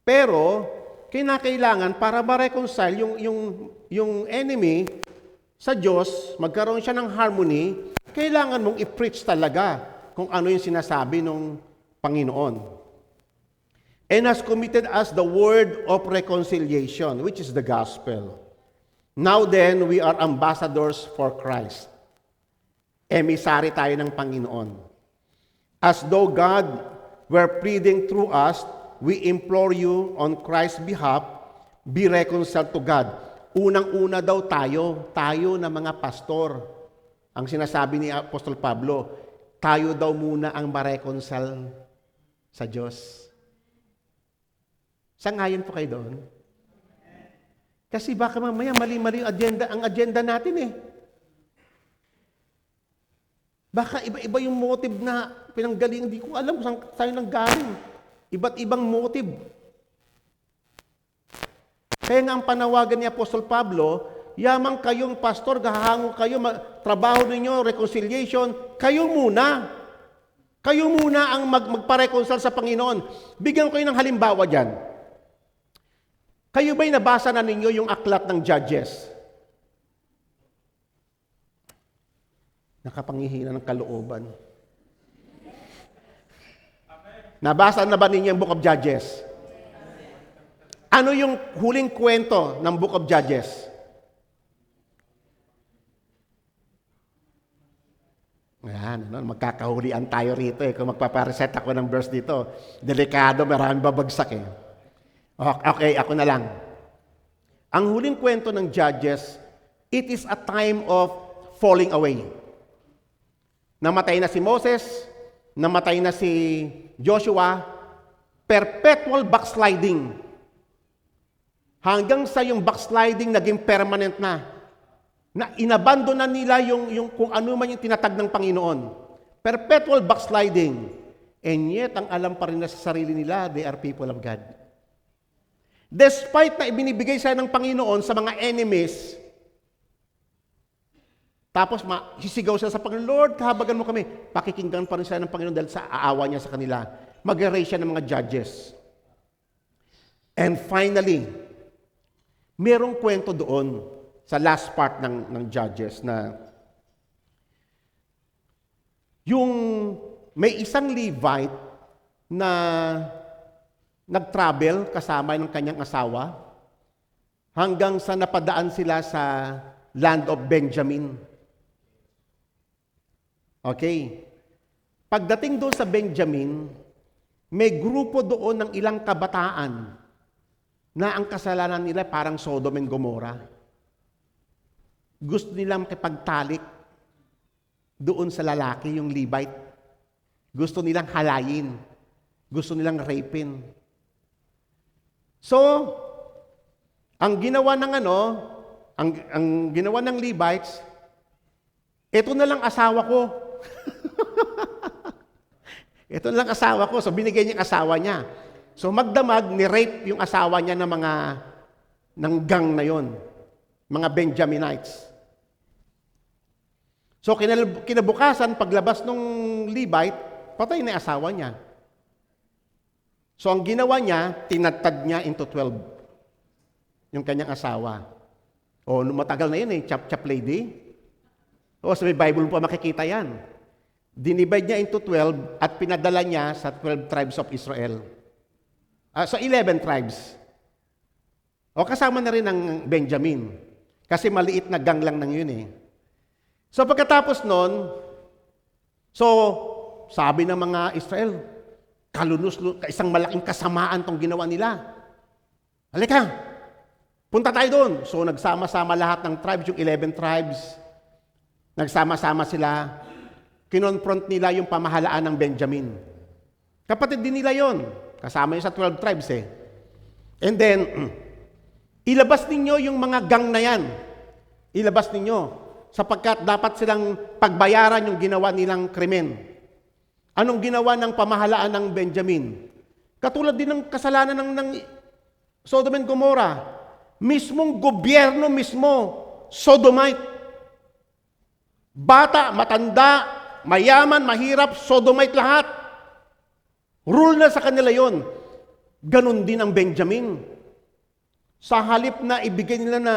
Speaker 1: Pero, kinakailangan para ma-reconcile yung enemy sa Diyos, magkaroon siya ng harmony, kailangan mong i-preach talaga kung ano yung sinasabi ng Panginoon. And has committed us the word of reconciliation, which is the gospel. Now then, we are ambassadors for Christ. Emisary tayo ng Panginoon. As though God were pleading through us, we implore you on Christ's behalf, be reconciled to God. Unang-una daw tayo na mga pastor. Ang sinasabi ni Apostol Pablo, tayo daw muna ang ma-reconcile sa Diyos. Sangayon po kayo doon? Kasi baka mamaya mali-mali ang agenda natin eh. Baka iba-iba yung motive na pinanggaling. Hindi ko alam kung saan tayo nanggaling. Iba't ibang motive. Kaya nga ang panawagan ni Apostol Pablo, yamang kayong pastor, gahango kayo, trabaho ninyo, reconciliation, kayo muna. Kayo muna ang magpa-reconcile sa Panginoon. Bigyan ko kayo ng halimbawa dyan. Kayo ba'y nabasa na ninyo yung aklat ng Judges? Nakapangihina ng kalooban. Nabasa na ba ninyo yung Book of Judges? Ano yung huling kwento ng Book of Judges? Ayan, magkakahulian tayo rito eh. Kung magpapareset ako ng verse dito, delikado, marami babagsak eh. Okay, ako na lang. Ang huling kwento ng Judges, it is a time of falling away. Namatay na si Moses, namatay na si Joshua, perpetual backsliding. Hanggang sa yung backsliding naging permanent na. Na inabandon na nila yung kung ano man yung tinatag ng Panginoon. Perpetual backsliding. And yet, ang alam pa rin na sa sarili nila, they are people of God. Despite na ibinibigay sa ng Panginoon sa mga enemies, tapos sisigaw sila sa Panginoon, Lord, kahabagan mo kami. Pakikinggan pa rin sila ng Panginoon dahil sa aawa niya sa kanila. Mag-erase siya ng mga judges. And finally, merong kwento doon sa last part ng Judges na yung may isang Levite na nag-travel kasama ng kanyang asawa hanggang sa napadaan sila sa land of Benjamin. Okay. Pagdating doon sa Benjamin, may grupo doon ng ilang kabataan na ang kasalanan nila parang Sodom and Gomorrah. Gusto nilang makipagtalik doon sa lalaki, yung Levite. Gusto nilang halayin. Gusto nilang rapin. So, ang ginawa ng ang ginawa ng Levites, ito na lang asawa ko. Ito na lang asawa ko. So, binigay niya yung asawa niya. So, magdamag, ni-rape yung asawa niya ng gang na yon, mga Benjaminites. So, kinabukasan, paglabas ng Levite, patay na yung asawa niya. So, ang ginawa niya, tinatad niya into 12. Yung kanyang asawa. O, matagal na yun eh, chap-chap lady. O, sa may Bible pa makikita yan. Dinivide niya into 12 at pinadala niya sa 12 tribes of Israel. So, 11 tribes. O, kasama na rin ang Benjamin. Kasi maliit na gang lang ng yun eh. So, pagkatapos nun, sabi ng mga Israel, isang malaking kasamaan tong ginawa nila. Halika, punta tayo doon. So, nagsama-sama lahat ng tribes, yung 11 tribes. Nagsama-sama sila. Kinonfront nila yung pamahalaan ng Benjamin. Kapatid din nila yon. Kasama yun sa 12 tribes eh. And then, ilabas ninyo yung mga gang na yan. Ilabas ninyo. Sapagkat dapat silang pagbayaran yung ginawa nilang krimen. Anong ginawa ng pamahalaan ng Benjamin? Katulad din ng kasalanan ng Sodom and Gomorrah. Mismong gobyerno mismo, Sodomite. Bata, matanda, mayaman, mahirap, Sodomite lahat. Rule na sa kanila yon. Ganon din ang Benjamin. Sa halip na ibigay nila na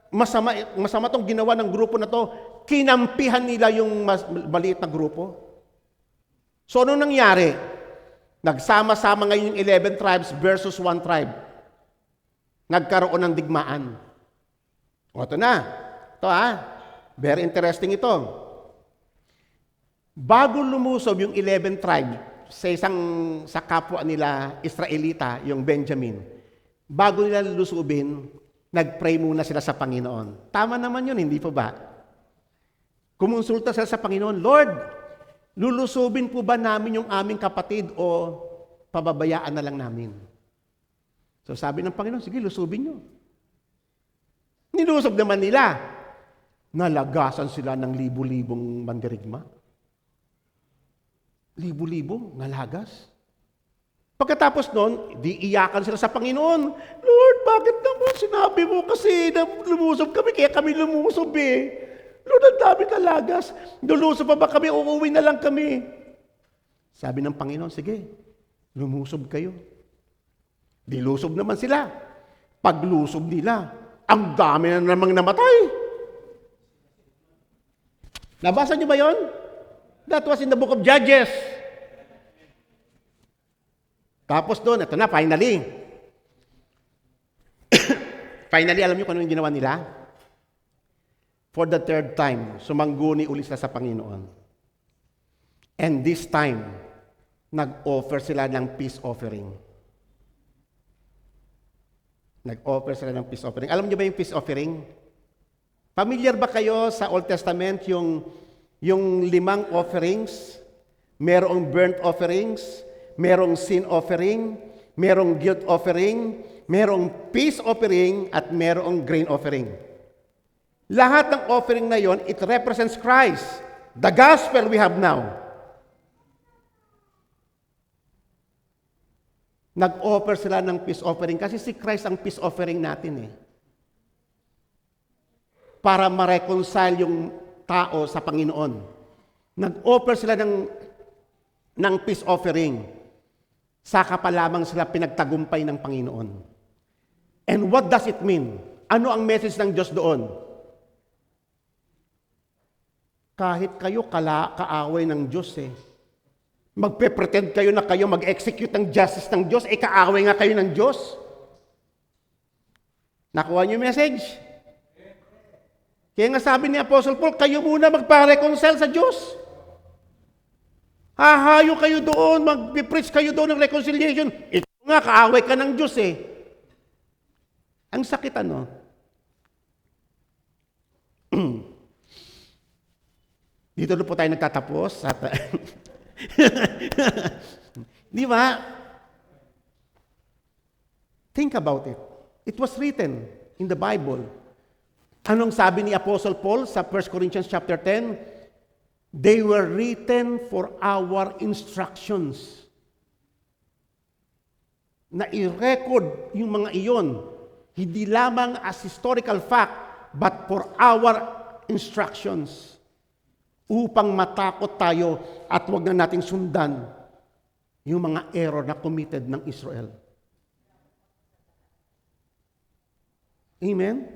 Speaker 1: masama tong ginawa ng grupo na to, kinampihan nila yung maliit na grupo. So, ano nangyari? Nagsama-sama ngayon yung 11 tribes versus 1 tribe. Nagkaroon ng digmaan. O, ito na. Ito very interesting ito. Bago lumusob yung 11 tribe sa kapwa nila Israelita, yung Benjamin, bago nila lusubin, nag-pray muna sila sa Panginoon. Tama naman yun, hindi po ba? Kumonsulta sila sa Panginoon, Lord, lulusubin po ba namin yung aming kapatid o pababayaan na lang namin? So sabi ng Panginoon, sige, lusubin nyo. Nilusob naman nila. Nalagasan sila ng libu-libong mandirigma. Libu-libo, nalagas. Pagkatapos noon, di iyakan sila sa Panginoon. Lord, bakit naman sinabi mo kasi na lumusob kami, kaya kami lumusob eh. Lord, ang dami nalagas. Lulusob pa ba kami, uuwi na lang kami. Sabi ng Panginoon, sige, lumusob kayo. Dilusob naman sila. Paglusob nila, ang dami na namang namatay. Nabasa niyo ba yon? That was in the book of Judges. Tapos doon, ito na, finally. Finally, alam niyo kung ano yung ginawa nila? For the third time, sumangguni uli sila sa Panginoon. And this time, nag-offer sila ng peace offering. Nag-offer sila ng peace offering. Alam niyo ba yung peace offering? Familiar ba kayo sa Old Testament yung 5 offerings? Merong burnt offerings, merong sin offering, merong guilt offering, merong peace offering, at merong grain offering. Lahat ng offering na yon, it represents Christ. The gospel we have now. Nag-offer sila ng peace offering kasi si Christ ang peace offering natin eh. Para ma-reconcile yung tao sa Panginoon. Nag-offer sila ng peace offering. Saka pa lamang sila pinagtagumpay ng Panginoon. And what does it mean? Ano ang message ng Diyos doon? Kahit kayo kaaway ng Diyos eh. Magpe-pretend kayo na kayo mag-execute ng justice ng Diyos, kaaway nga kayo ng Diyos. Nakuha niyo yung message? Kaya nga sabi ni Apostle Paul, kayo muna magpa-reconcile sa Diyos. Hahayo kayo doon, mag-preach kayo doon ng reconciliation. Ikaw nga, kaaway ka ng Diyos eh. Ang sakit ano? Dito na po tayo nagtatapos. Di ba? Think about it. It was written in the Bible. Anong sabi ni Apostle Paul sa 1 Corinthians chapter 10? They were written for our instructions. Na i-record yung mga iyon, hindi lamang as historical fact, but for our instructions. Upang matakot tayo at huwag na nating sundan yung mga error na committed ng Israel. Amen?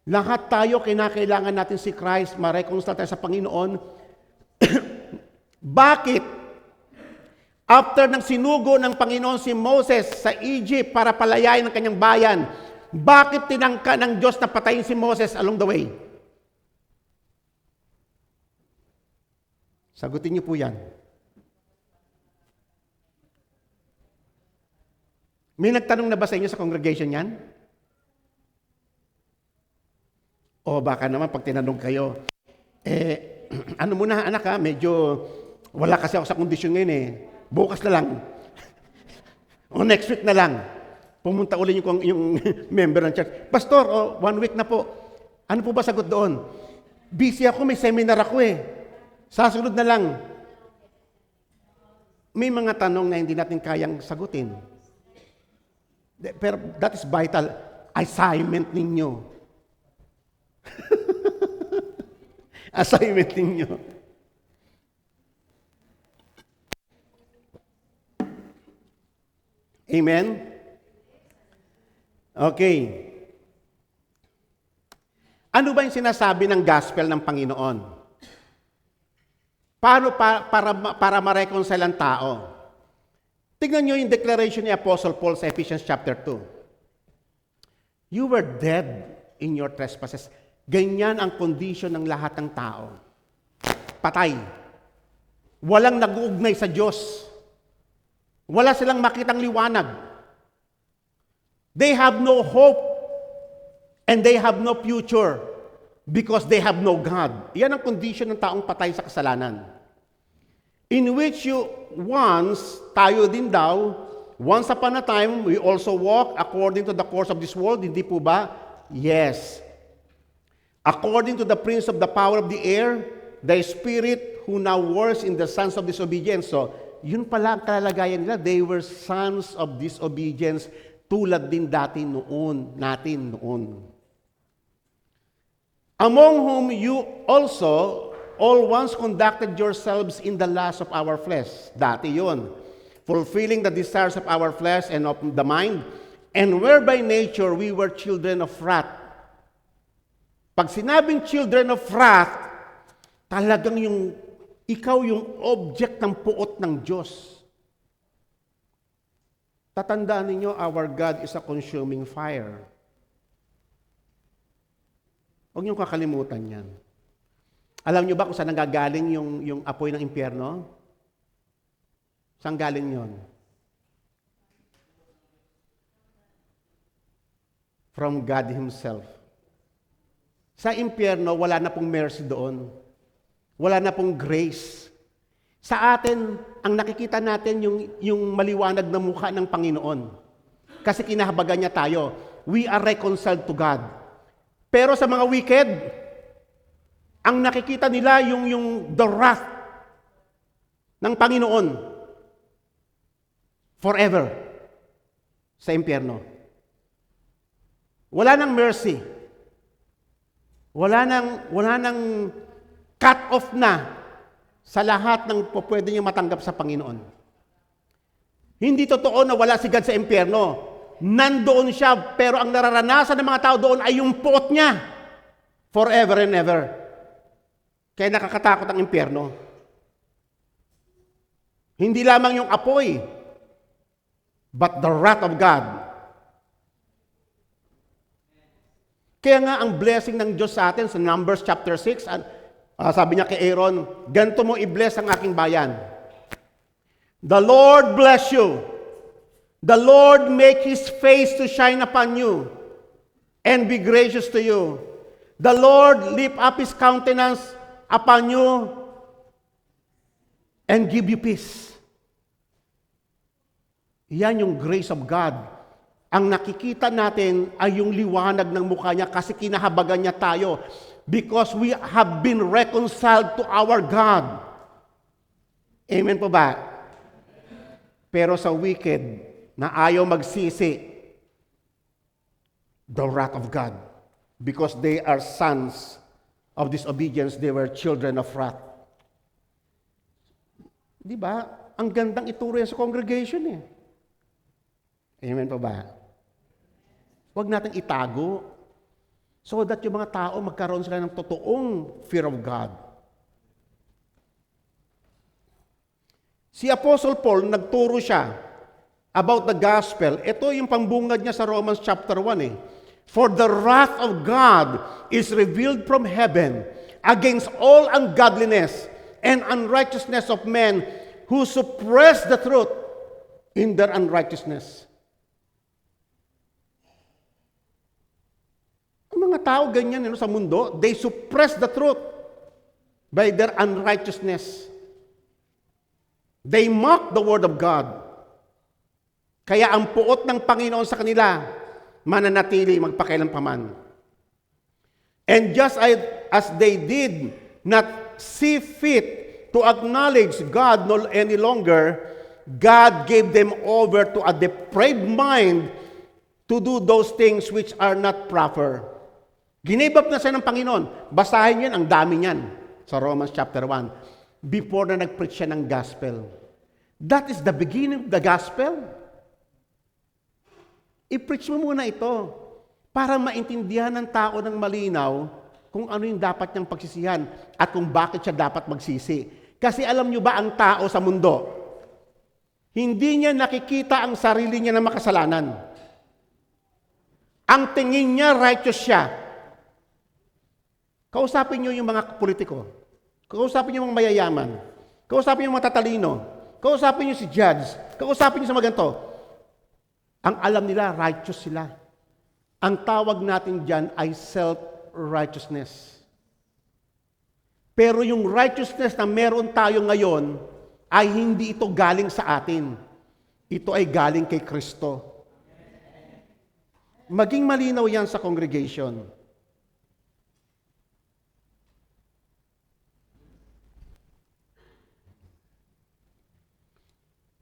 Speaker 1: Lahat tayo, kinakailangan natin si Christ, ma-reconcile tayo sa Panginoon. Bakit? After ng sinugo ng Panginoon si Moses sa Egypt para palayain ang kanyang bayan, bakit tinangka ng Diyos na patayin si Moses along the way? Sagutin niyo po yan. May nagtanong na ba sa inyo sa congregation yan? O baka naman pag tinanong kayo, ano muna anak ha, medyo wala kasi ako sa kondisyon ngayon eh. Bukas na lang. O next week na lang. Pumunta ulit yung member ng church. Pastor, 1 week na po. Ano po ba sagot doon? Busy ako, may seminar ako eh. Sasunod na lang. May mga tanong na hindi natin kayang sagutin. Pero that is vital. Assignment ninyo. Assignment ninyo. Amen? Okay. Ano ba yung sinasabi ng gospel ng Panginoon? Paano para ma-reconcile ang tao? Tingnan nyo yung declaration ni Apostle Paul sa Ephesians chapter 2. You were dead in your trespasses. Ganyan ang condition ng lahat ng tao. Patay. Walang nag-uugnay sa Diyos. Wala silang makitang liwanag. They have no hope and they have no future because they have no God. Yan ang condition ng taong patay sa kasalanan. In which tayo din daw, once upon a time, we also walk according to the course of this world. Hindi po ba? Yes. According to the prince of the power of the air, the spirit who now works in the sons of disobedience. So, yun pala ang kalalagayan nila. They were sons of disobedience tulad din dati natin noon. Among whom you also all once conducted yourselves in the lust of our flesh. Dati yun. Fulfilling the desires of our flesh and of the mind, and where by nature we were children of wrath. Pag sinabing children of wrath, talagang ikaw yung object ng puot ng Diyos. Tatandaan ninyo, our God is a consuming fire. Huwag niyong kakalimutan yan. Alam niyo ba kung saan nanggagaling yung apoy ng impyerno? Saan galing yon? From God Himself. Sa impyerno, wala na pong mercy doon. Wala na pong grace. Sa atin, ang nakikita natin yung maliwanag na mukha ng Panginoon. Kasi kinahabagan niya tayo. We are reconciled to God. Pero sa mga wicked, ang nakikita nila yung the wrath ng Panginoon forever sa impyerno. Wala nang mercy. Wala nang cut off na sa lahat ng pwede niya matanggap sa Panginoon. Hindi totoo na wala si God sa impyerno. Nandoon siya, pero ang nararanasan ng mga tao doon ay yung puot niya forever and ever. Kaya nakakatakot ang impyerno. Hindi lamang yung apoy, but the wrath of God. Kaya nga ang blessing ng Diyos sa atin sa Numbers chapter 6, sabi niya kay Aaron, ganito mo i-bless ang aking bayan. The Lord bless you. The Lord make His face to shine upon you and be gracious to you. The Lord lift up His countenance upon you and give you peace. Yan yung grace of God. Ang nakikita natin ay yung liwanag ng mukha niya kasi kinahabagan niya tayo because we have been reconciled to our God. Amen po ba? Pero sa wicked na ayaw magsisi, the wrath of God, because they are sons of disobedience, they were children of wrath. Di ba? Ang gandang ituro yan sa congregation eh. Amen po ba? Huwag natin itago so that yung mga tao magkaroon sila ng totoong fear of God. Si Apostle Paul, nagturo siya about the gospel. Ito yung pambungad niya sa Romans chapter 1 eh. For the wrath of God is revealed from heaven against all ungodliness and unrighteousness of men who suppress the truth in their unrighteousness. Ang mga tao ganyan sa mundo, they suppress the truth by their unrighteousness. They mock the word of God. Kaya ang puot ng Panginoon sa kanila, mananatili magpakailanpaman. And just as they did not see fit to acknowledge God no any longer, God gave them over to a depraved mind to do those things which are not proper. Ginibap na siya ng Panginoon. Basahin yan, ang dami niyan sa Romans chapter 1. Before na nag-preach siya ng gospel. That is the beginning of the gospel. I-preach mo muna ito para maintindihan ng tao ng malinaw kung ano yung dapat niyang pagsisihan at kung bakit siya dapat magsisi. Kasi alam niyo ba ang tao sa mundo, hindi niya nakikita ang sarili niya na makasalanan. Ang tingin niya, righteous siya. Kausapin nyo yung mga politiko. Kausapin nyo yung mga mayayaman. Kausapin nyo yung mga tatalino. Kausapin nyo si judge. Kausapin nyo sa mga ganito. Ang alam nila, righteous sila. Ang tawag natin dyan ay self-righteousness. Pero yung righteousness na meron tayo ngayon ay hindi ito galing sa atin. Ito ay galing kay Kristo. Maging malinaw yan sa congregation.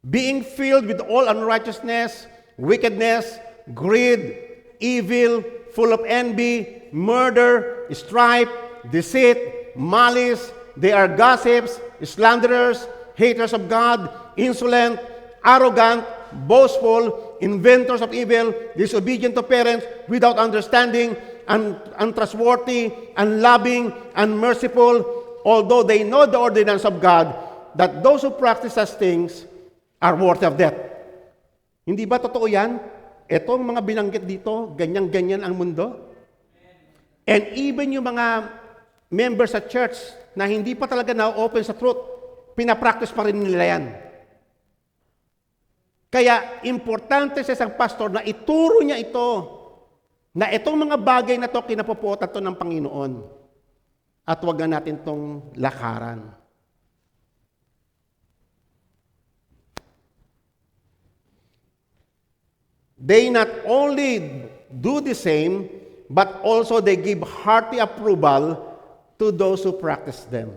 Speaker 1: Being filled with all unrighteousness, wickedness, greed, evil, full of envy, murder, strife, deceit, malice. They are gossips, slanderers, haters of God, insolent, arrogant, boastful, inventors of evil, disobedient to parents, without understanding, untrustworthy, unloving, unmerciful, although they know the ordinance of God, that those who practice such things are worthy of death. Hindi ba totoo yan? Etong mga binanggit dito, ganyan-ganyan ang mundo. And even yung mga members sa church na hindi pa talaga na-open sa truth, pinapractice pa rin nila yan. Kaya, importante sa isang pastor na ituro niya ito, na itong mga bagay na to kinapupuotan to ng Panginoon. At huwag na natin itong lakaran. They not only do the same, but also they give hearty approval to those who practice them.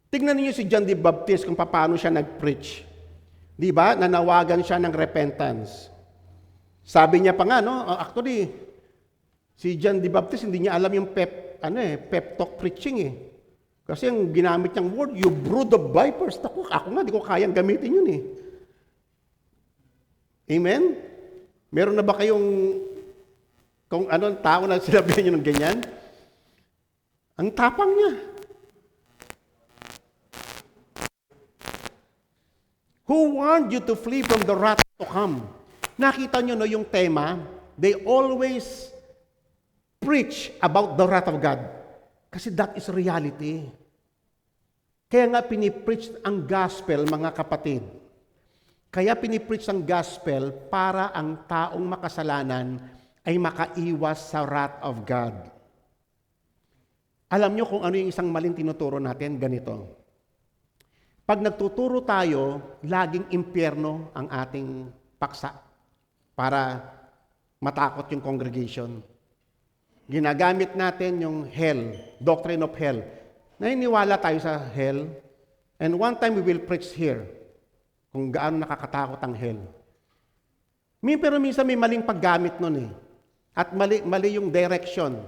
Speaker 1: Tignan niyo si John the Baptist kung paano siya nag-preach. Di ba? Nanawagan siya ng repentance. Sabi niya pa nga, no? Actually, si John the Baptist hindi niya alam yung pep talk preaching eh. Kasi yung ginamit niyang word, you brood of vipers. Ako nga, di ko kayang gamitin yun eh. Amen? Meron na ba kayong kung anong tao na sinabihan niyo ng ganyan? Ang tapang niya. Who warned you to flee from the wrath to come? Nakita niyo no yung tema, they always preach about the wrath of God. Kasi that is reality. Kaya nga pinipreach ang gospel, mga kapatid. Kaya pinipreach ang gospel para ang taong makasalanan ay makaiwas sa wrath of God. Alam niyo kung ano yung isang maling tinuturo natin? Ganito. Pag nagtuturo tayo, laging impyerno ang ating paksa para matakot yung congregation. Ginagamit natin yung hell, doctrine of hell. Naniniwala tayo sa hell, and one time we will preach here kung gaano nakakatakot ang hell. Pero minsan may maling paggamit nun eh. At mali yung direction.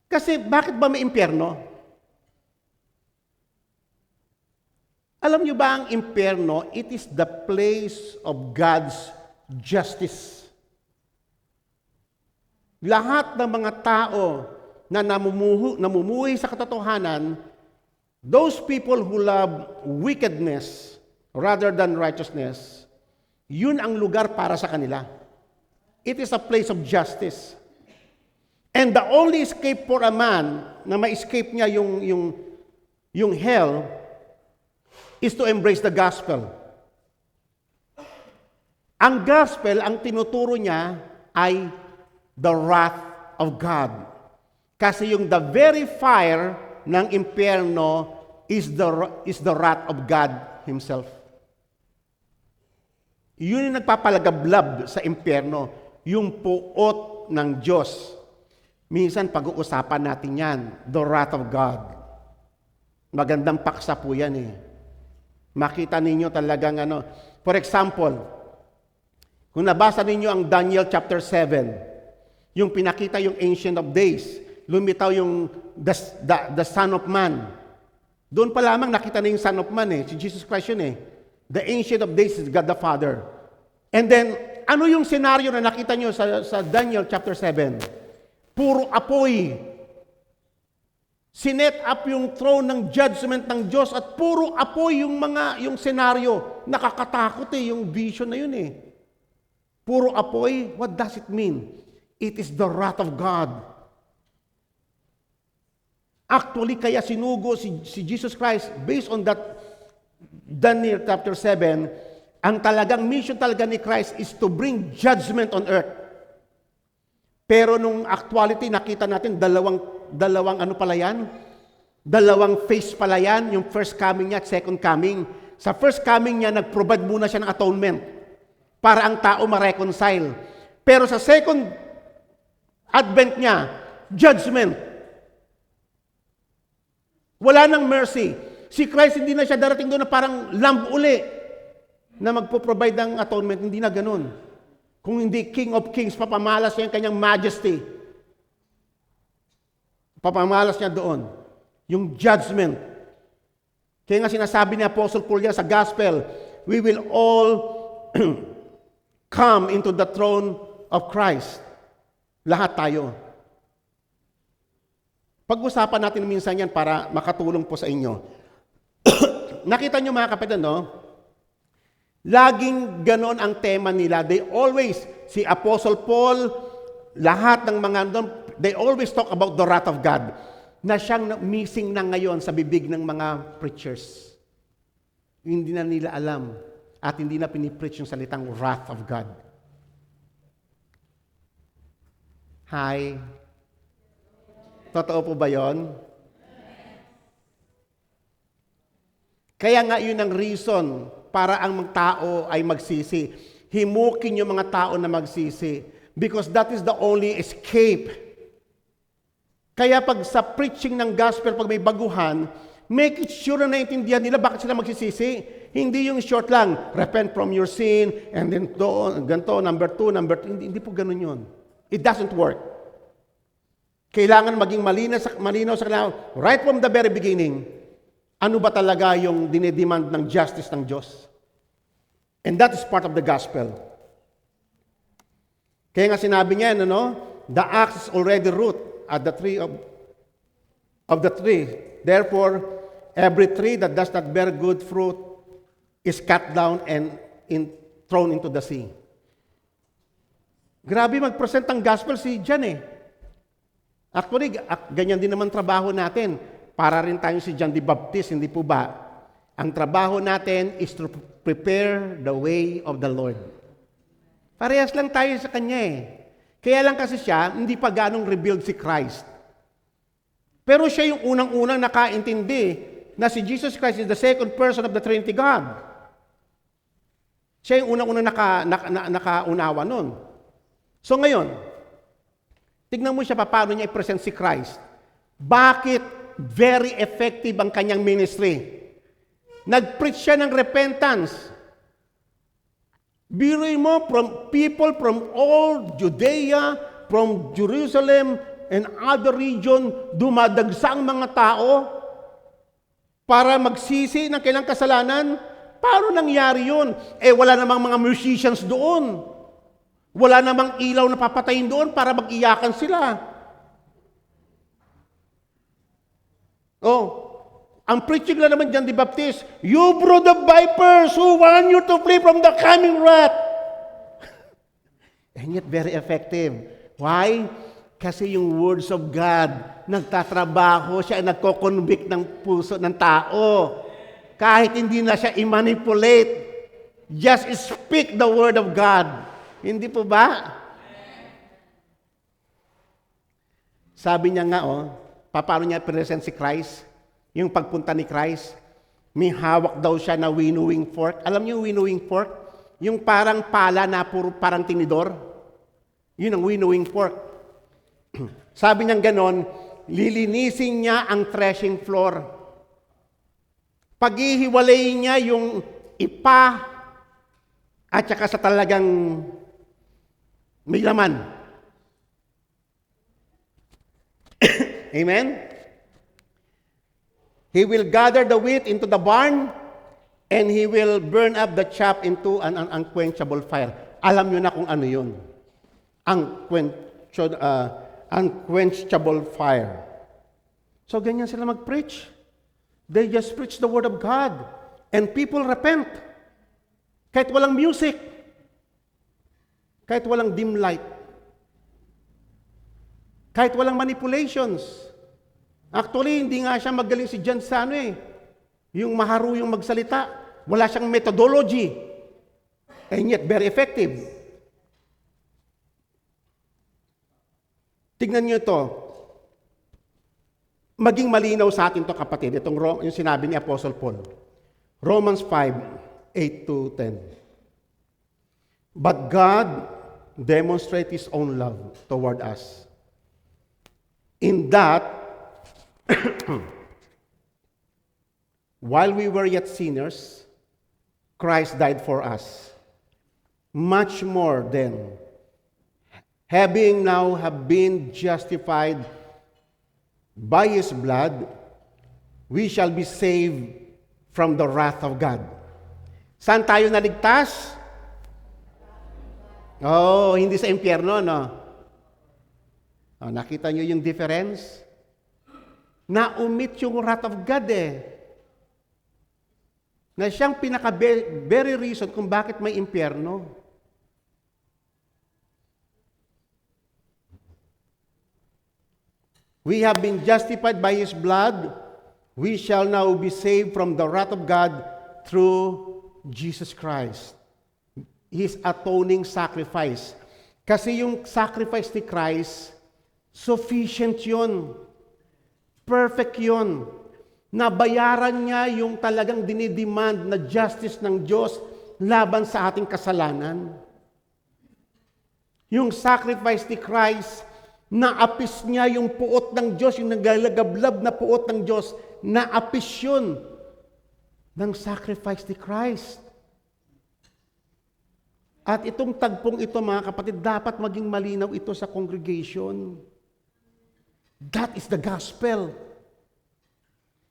Speaker 1: Kasi bakit ba may impyerno? Alam niyo ba ang impyerno, it is the place of God's justice. Lahat ng mga tao na namumuhay sa katotohanan, those people who love wickedness rather than righteousness, yun ang lugar para sa kanila. It is a place of justice. And the only escape for a man na ma-escape niya yung hell is to embrace the gospel. Ang gospel, ang tinuturo niya ay the wrath of God. Kasi yung the very fire ng impyerno is the wrath of God Himself. Yun yung nagpapalagablab sa impyerno, yung puot ng Diyos. Minsan pag-uusapan natin yan, the wrath of God. Magandang paksa po yan eh. Makita ninyo talagang For example, kung nabasa ninyo ang Daniel chapter 7, yung pinakita yung Ancient of Days, lumitaw yung the Son of Man. Doon pa lamang nakita na yung Son of Man eh, si Jesus Christ yun eh. The Ancient of Days is God the Father. And then, ano yung senaryo na nakita nyo sa Daniel chapter 7? Puro apoy. Sinet up yung throne ng judgment ng Diyos at puro apoy yung senaryo. Nakakatakot eh, yung vision na yun eh. Puro apoy, what does it mean? It is the wrath of God. Actually, kaya sinugo si Jesus Christ, based on that Daniel chapter 7, ang talagang mission talaga ni Christ is to bring judgment on earth. Pero nung actuality, nakita natin dalawang ano pala yan? Dalawang phase pala yan, yung first coming niya at second coming. Sa first coming niya, nag-provide muna siya ng atonement para ang tao ma-reconcile. Pero sa second advent niya, judgment. Wala nang mercy. Si Christ hindi na siya darating doon na parang lamb uli na magpo-provide ng atonement. Hindi na ganun. Kung hindi King of Kings, papamalas niya yung kanyang majesty. Papamalas niya doon. Yung judgment. Kaya nga sinasabi ni Apostle Paul yan sa Gospel, we will all come into the throne of Christ. Lahat tayo. Pag-usapan natin minsan yan para makatulong po sa inyo. Nakita nyo mga kapatid, no? Laging ganon ang tema nila. They always, si Apostle Paul, lahat ng mga doon, they always talk about the wrath of God na siyang missing na ngayon sa bibig ng mga preachers. Hindi na nila alam at hindi na pinipreach yung salitang wrath of God. Hi. Totoo po ba yon? Kaya nga yun ang reason para ang mga tao ay magsisi. Himukin yung mga tao na magsisi. Because that is the only escape. Kaya pag sa preaching ng gospel, pag may baguhan, make it sure na naintindihan nila bakit sila magsisisi. Hindi yung short lang, repent from your sin, and then ganito, number 2, number 3. Hindi po ganun yun. It doesn't work. Kailangan maging malinaw sa kanila, right from the very beginning, ano ba talaga yung dinedemand ng justice ng Diyos? And that is part of the gospel. Kaya nga sinabi niya, the axe is already root at the tree of the tree. Therefore, every tree that does not bear good fruit is cut down and thrown into the sea. Grabe mag-present ang gospel si John eh. Actually, ganyan din naman trabaho natin. Para rin tayo si John the Baptist, hindi po ba? Ang trabaho natin is to prepare the way of the Lord. Parehas lang tayo sa Kanya eh. Kaya lang kasi siya, hindi pa ganong revealed si Christ. Pero siya yung unang-unang nakaintindi na si Jesus Christ is the second person of the Trinity God. Siya yung unang-unang nakaunawa nun. So ngayon, tignan mo siya paano niya i-present si Christ. Bakit very effective ang kanyang ministry? Nag-preach siya ng repentance. Biruin mo, from people from all Judea, from Jerusalem, and other region, dumadagsang mga tao para magsisi ng kailang kasalanan. Paano nangyari yun? Wala namang mga musicians doon. Wala namang ilaw na papatayin doon para mag-iyakan sila. Ang preaching na naman dyan, the Baptist, you brood of vipers who want you to flee from the coming wrath. And yet, very effective. Why? Kasi yung words of God, nagtatrabaho siya, nagko-convict ng puso ng tao. Kahit hindi na siya i-manipulate, just speak the word of God. Hindi po ba? Sabi niya nga, paano niya present si Christ? Yung pagpunta ni Christ, may hawak daw siya na winnowing fork. Alam niyo yung winnowing fork? Yung parang pala na parang tinidor. Yun ang winnowing fork. Sabi niya ganon, lilinisin niya ang threshing floor. Paghihiwalay niya yung ipa at saka sa talagang may laman. Amen? He will gather the wheat into the barn, and he will burn up the chaff into an unquenchable fire. Alam nyo na kung ano yun. Unquenchable fire. So ganyan sila mag-preach. They just preach the word of God, and people repent. Kahit walang music, kahit walang dim light, kahit walang manipulations. Actually, hindi nga siya magaling si John sa yung maharuyong magsalita. Wala siyang methodology. And yet, very effective. Tignan niyo ito. Maging malinaw sa atin to kapatid. Itong yung sinabi ni Apostle Paul. Romans 5:8-10. But God demonstrates His own love toward us. In that, while we were yet sinners, Christ died for us. Much more then, having now have been justified by His blood, we shall be saved from the wrath of God. Saan tayo naligtas? Oh, hindi sa impyerno, no? Oh, nakita niyo yung difference? Na-omit yung wrath of God na siyang very reason kung bakit may impyerno. We have been justified by His blood. We shall now be saved from the wrath of God through Jesus Christ. His atoning sacrifice. Kasi yung sacrifice ni Christ, sufficient yun. Perfect yun. Nabayaran niya yung talagang dinidemand na justice ng Diyos laban sa ating kasalanan. Yung sacrifice ni Christ, naapis niya yung puot ng Diyos, yung nagalagablab na puot ng Diyos, naapis yun ng sacrifice ni Christ. At itong tagpong ito, mga kapatid, dapat maging malinaw ito sa congregation. That is the gospel.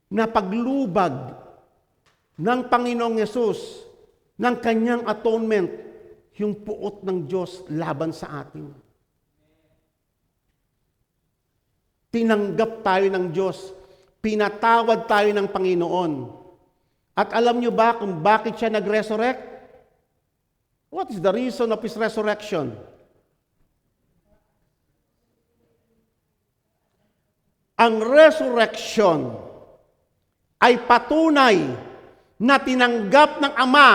Speaker 1: Na paglubag ng Panginoong Yesus, ng kanyang atonement, yung puot ng Diyos laban sa atin. Tinanggap tayo ng Diyos. Pinatawad tayo ng Panginoon. At alam nyo ba kung bakit siya nag-resurrect? What is the reason of His resurrection? Ang resurrection ay patunay na tinanggap ng Ama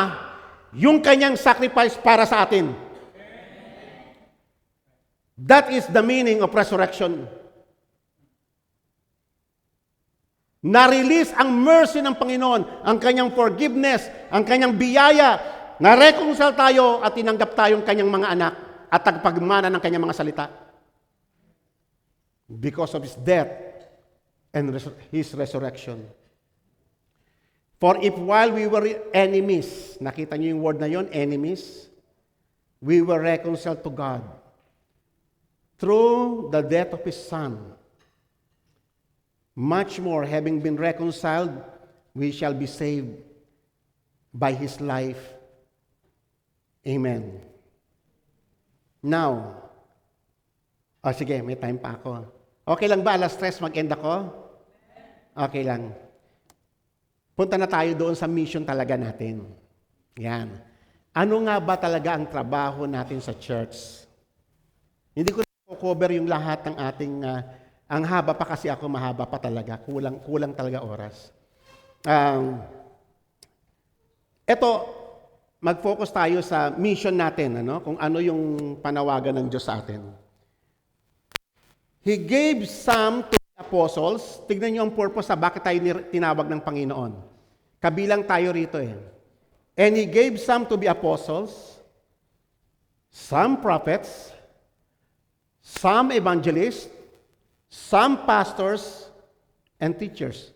Speaker 1: yung kanyang sacrifice para sa atin. That is the meaning of resurrection. Na-release ang mercy ng Panginoon, ang kanyang forgiveness, ang kanyang biyaya, na-reconcile tayo at tinanggap tayong kanyang mga anak at tagpagmana ng kanyang mga salita. Because of His death and His resurrection. For if while we were enemies, nakita niyo yung word na yon, enemies, we were reconciled to God through the death of His Son. Much more, having been reconciled, we shall be saved by His life. Amen. Now, sige, may time pa ako. Okay lang ba, 3:00 mag-end ako? Okay lang. Punta na tayo doon sa mission talaga natin. Yan. Ano nga ba talaga ang trabaho natin sa church? Hindi ko na cover yung lahat ng ating, ang haba pa kasi ako, mahaba pa talaga. Kulang talaga oras. Ito, mag-focus tayo sa mission natin, kung ano yung panawagan ng Diyos sa atin. He gave some to the apostles. Tignan niyo ang purpose sa bakit tayo tinawag ng Panginoon. Kabilang tayo rito And He gave some to be apostles, some prophets, some evangelists, some pastors, and teachers.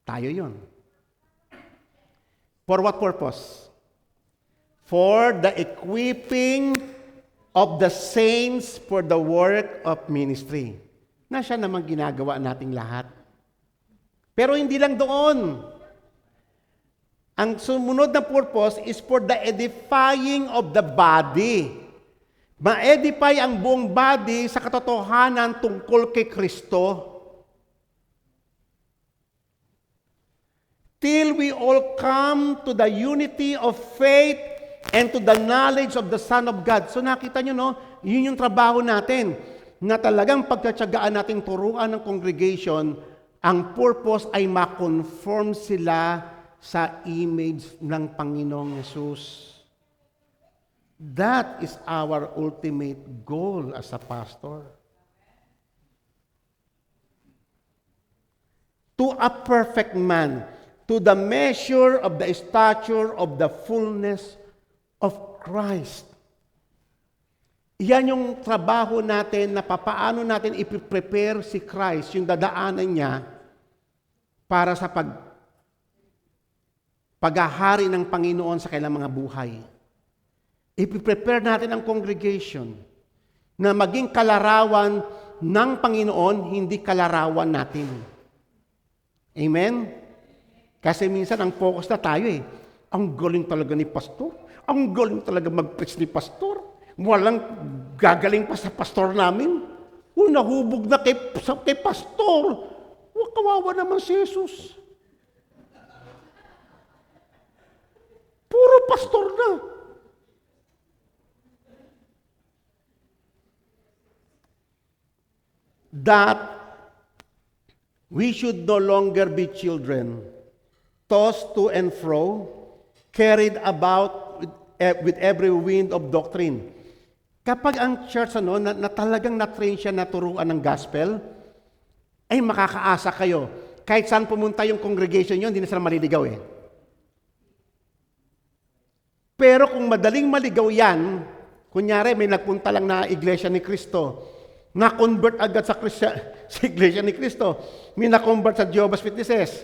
Speaker 1: Tayo yun. For what purpose? For the equipping of the saints for the work of ministry. Na siya naman ginagawa nating lahat. Pero hindi lang doon. Ang sumunod na purpose is for the edifying of the body. Ma-edify ang buong body sa katotohanan tungkol kay Kristo. Till we all come to the unity of faith and to the knowledge of the Son of God. So nakita nyo, yun yung trabaho natin, na talagang pagtatsagaan nating turuan ng congregation Ang purpose ay ma-conform sila sa image ng Panginoong Yesus. That is our ultimate goal as a pastor. To a perfect man, to the measure of the stature of the fullness of Christ. Iyan yung trabaho natin na papaano natin ipiprepare si Christ, yung dadaanan niya para sa paghahari ng Panginoon sa kailang mga buhay. Ipiprepare natin ang congregation na maging kalarawan ng Panginoon, hindi kalarawan natin. Amen? Kasi minsan ang focus na tayo ang galing talaga ni pastor. Ang galing talaga mag-preach ni pastor. Walang gagaling pa sa pastor namin. Nahubog na kay pastor. Kawawa naman si Jesus. Puro pastor na. That we should no longer be children, tossed to and fro, carried about with every wind of doctrine. Kapag ang church na talagang na-train siya na turuan ng gospel, ay makakaasa kayo. Kahit saan pumunta yung congregation yun, hindi na sila maliligaw Pero kung madaling maligaw yan, kunyari may nagpunta lang na iglesia ni Cristo, na-convert agad sa iglesia ni Cristo, may na-convert sa Jehovah's Witnesses.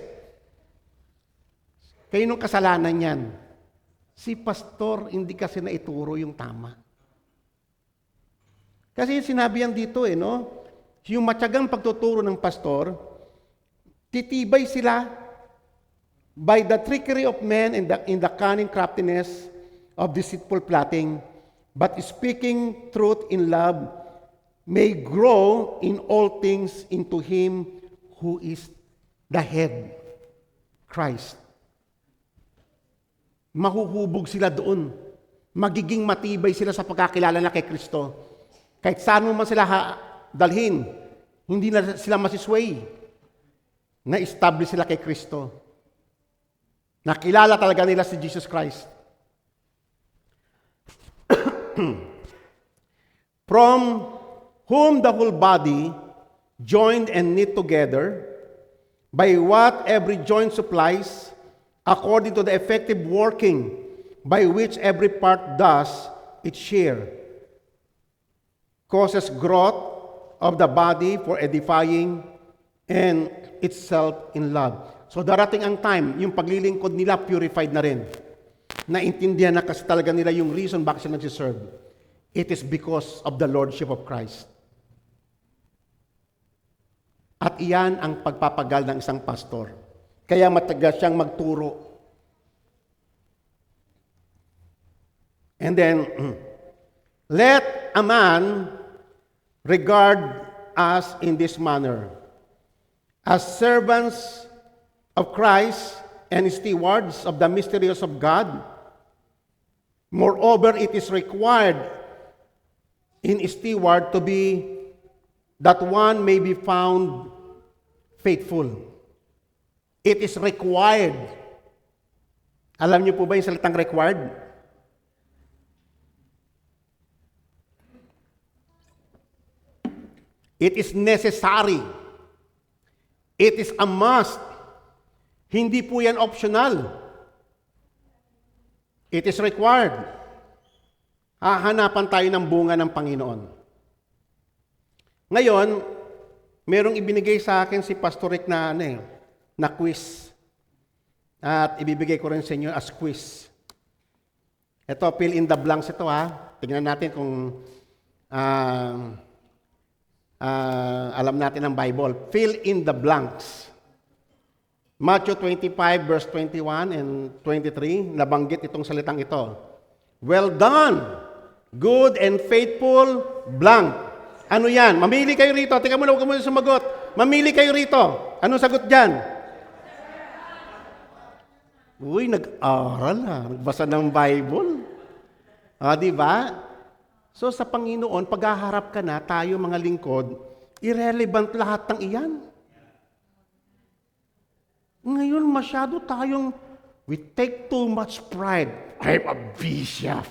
Speaker 1: Kayo nung kasalanan yan. Si pastor, hindi kasi naituro yung tama. Kasi sinabi yan dito yung matyagang pagtuturo ng pastor, titibay sila by the trickery of men and in the cunning craftiness of deceitful plotting, but speaking truth in love, may grow in all things into Him who is the head, Christ. Mahuhubog sila doon. Magiging matibay sila sa pagkakilala na kay Kristo. Kahit saan mo man sila dalhin, hindi na sila masisway. Na-establish sila kay Kristo. Nakilala talaga nila si Jesus Christ. From whom the whole body, joined and knit together, by what every joint supplies, according to the effective working by which every part does its share, causes growth of the body for edifying and itself in love. So darating ang time, yung paglilingkod nila purified na rin. Naintindihan na kasi talaga nila yung reason bakit sila nagsiserve. It is because of the Lordship of Christ. At iyan ang pagpapagal ng isang pastor. Kaya matagal siyang magturo. And then, let a man regard us in this manner, as servants of Christ and stewards of the mysteries of God. Moreover, it is required in a steward to be that one may be found faithful. It is required. Alam niyo po ba yung salitang required? It is necessary. It is a must. Hindi po yan optional. It is required. Hahanapan tayo ng bunga ng Panginoon. Ngayon, merong ibinigay sa akin si Pastor Rick na quiz. At ibibigay ko rin sa inyo as quiz. Ito, fill in the blanks ito Tingnan natin kung alam natin ang Bible. Fill in the blanks. Matthew 25 verse 21 and 23, nabanggit itong salitang ito. Well done, good and faithful blank. Ano yan? Mamili kayo rito. Tingnan mo na, huwag mo sumagot. Mamili kayo rito. Anong sagot dyan? Uy, nag-aral nagbasa ng Bible. Di ba? So sa Panginoon, paghaharap ka na, tayo mga lingkod, irrelevant lahat ng iyan. Ngayon masyado tayong, we take too much pride. I'm a bishop.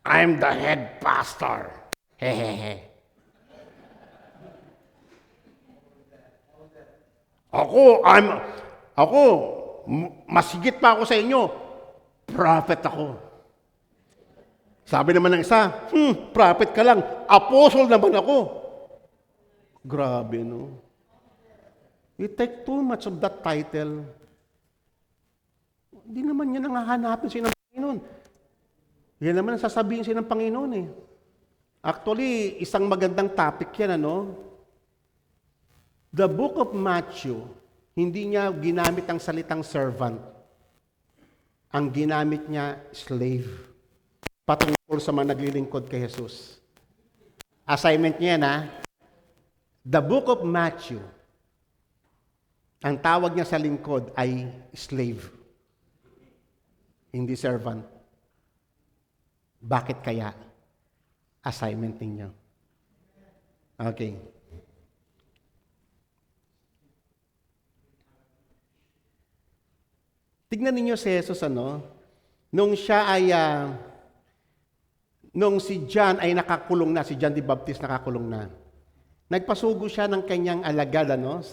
Speaker 1: I'm the head pastor. Hehehe. Ako, masigit pa ako sa inyo. Prophet ako. Sabi naman ng isa, prophet ka lang. Apostle naman ako. Grabe, no? We take too much of that title. Hindi naman yan ang hahanapin siya ng Panginoon. Yan naman ang sasabihin siya ng Panginoon eh. Actually, isang magandang topic yan, ano? The book of Matthew, hindi niya ginamit ang salitang servant. Ang ginamit niya, slave. Patungkol sa mga naglilingkod kay Jesus. Assignment niya na, the book of Matthew, ang tawag niya sa lingkod ay slave. Hindi servant. Bakit kaya? Assignment ninyo. Okay. Tignan ninyo si Jesus, ano? Nung siya ay, nung si John ay nakakulong na, si John the Baptist nakakulong na, nagpasugo siya ng kanyang alagad, ano,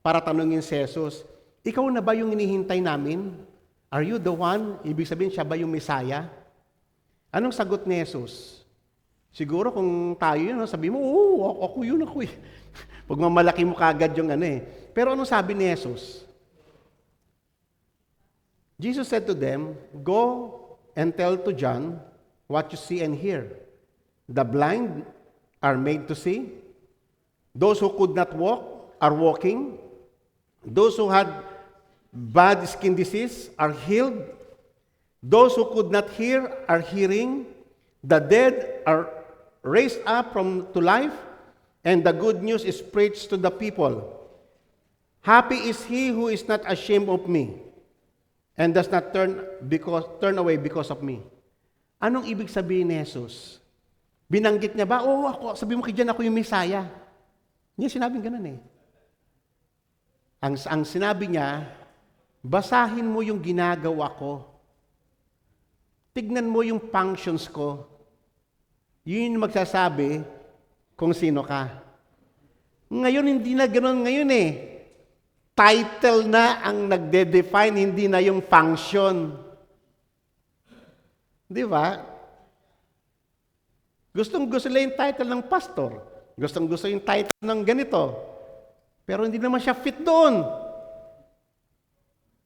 Speaker 1: para tanungin si Jesus, ikaw na ba yung inihintay namin? Are you the one? Ibig sabihin, siya ba yung Messiah? Anong sagot ni Jesus? Siguro kung tayo yun, sabi mo, oo, ako yun, ako eh. Pag mamalaki mo kagad yung ano eh. Pero anong sabi ni Jesus? Jesus said to them, go and tell to John what you see and hear. The blind are made to see. Those who could not walk are walking. Those who had bad skin disease are healed. Those who could not hear are hearing. The dead are raised up to life. And the good news is preached to the people. Happy is he who is not ashamed of me and does not turn away because of me. Anong ibig sabihin ni Jesus? Binanggit niya ba? Oo, ako, sabi mo kay John, ako yung Messiah. Hindi sinabing ganun eh. Ang sinabi niya, basahin mo yung ginagawa ko. Tignan mo yung functions ko. Yun yung magsasabi kung sino ka. Ngayon, hindi na ganun ngayon eh. Title na ang nagde-define, hindi na yung function. Di ba? Gustong-gusto lang yung title ng pastor. Gustong-gusto yung title ng ganito. Pero hindi naman siya fit doon.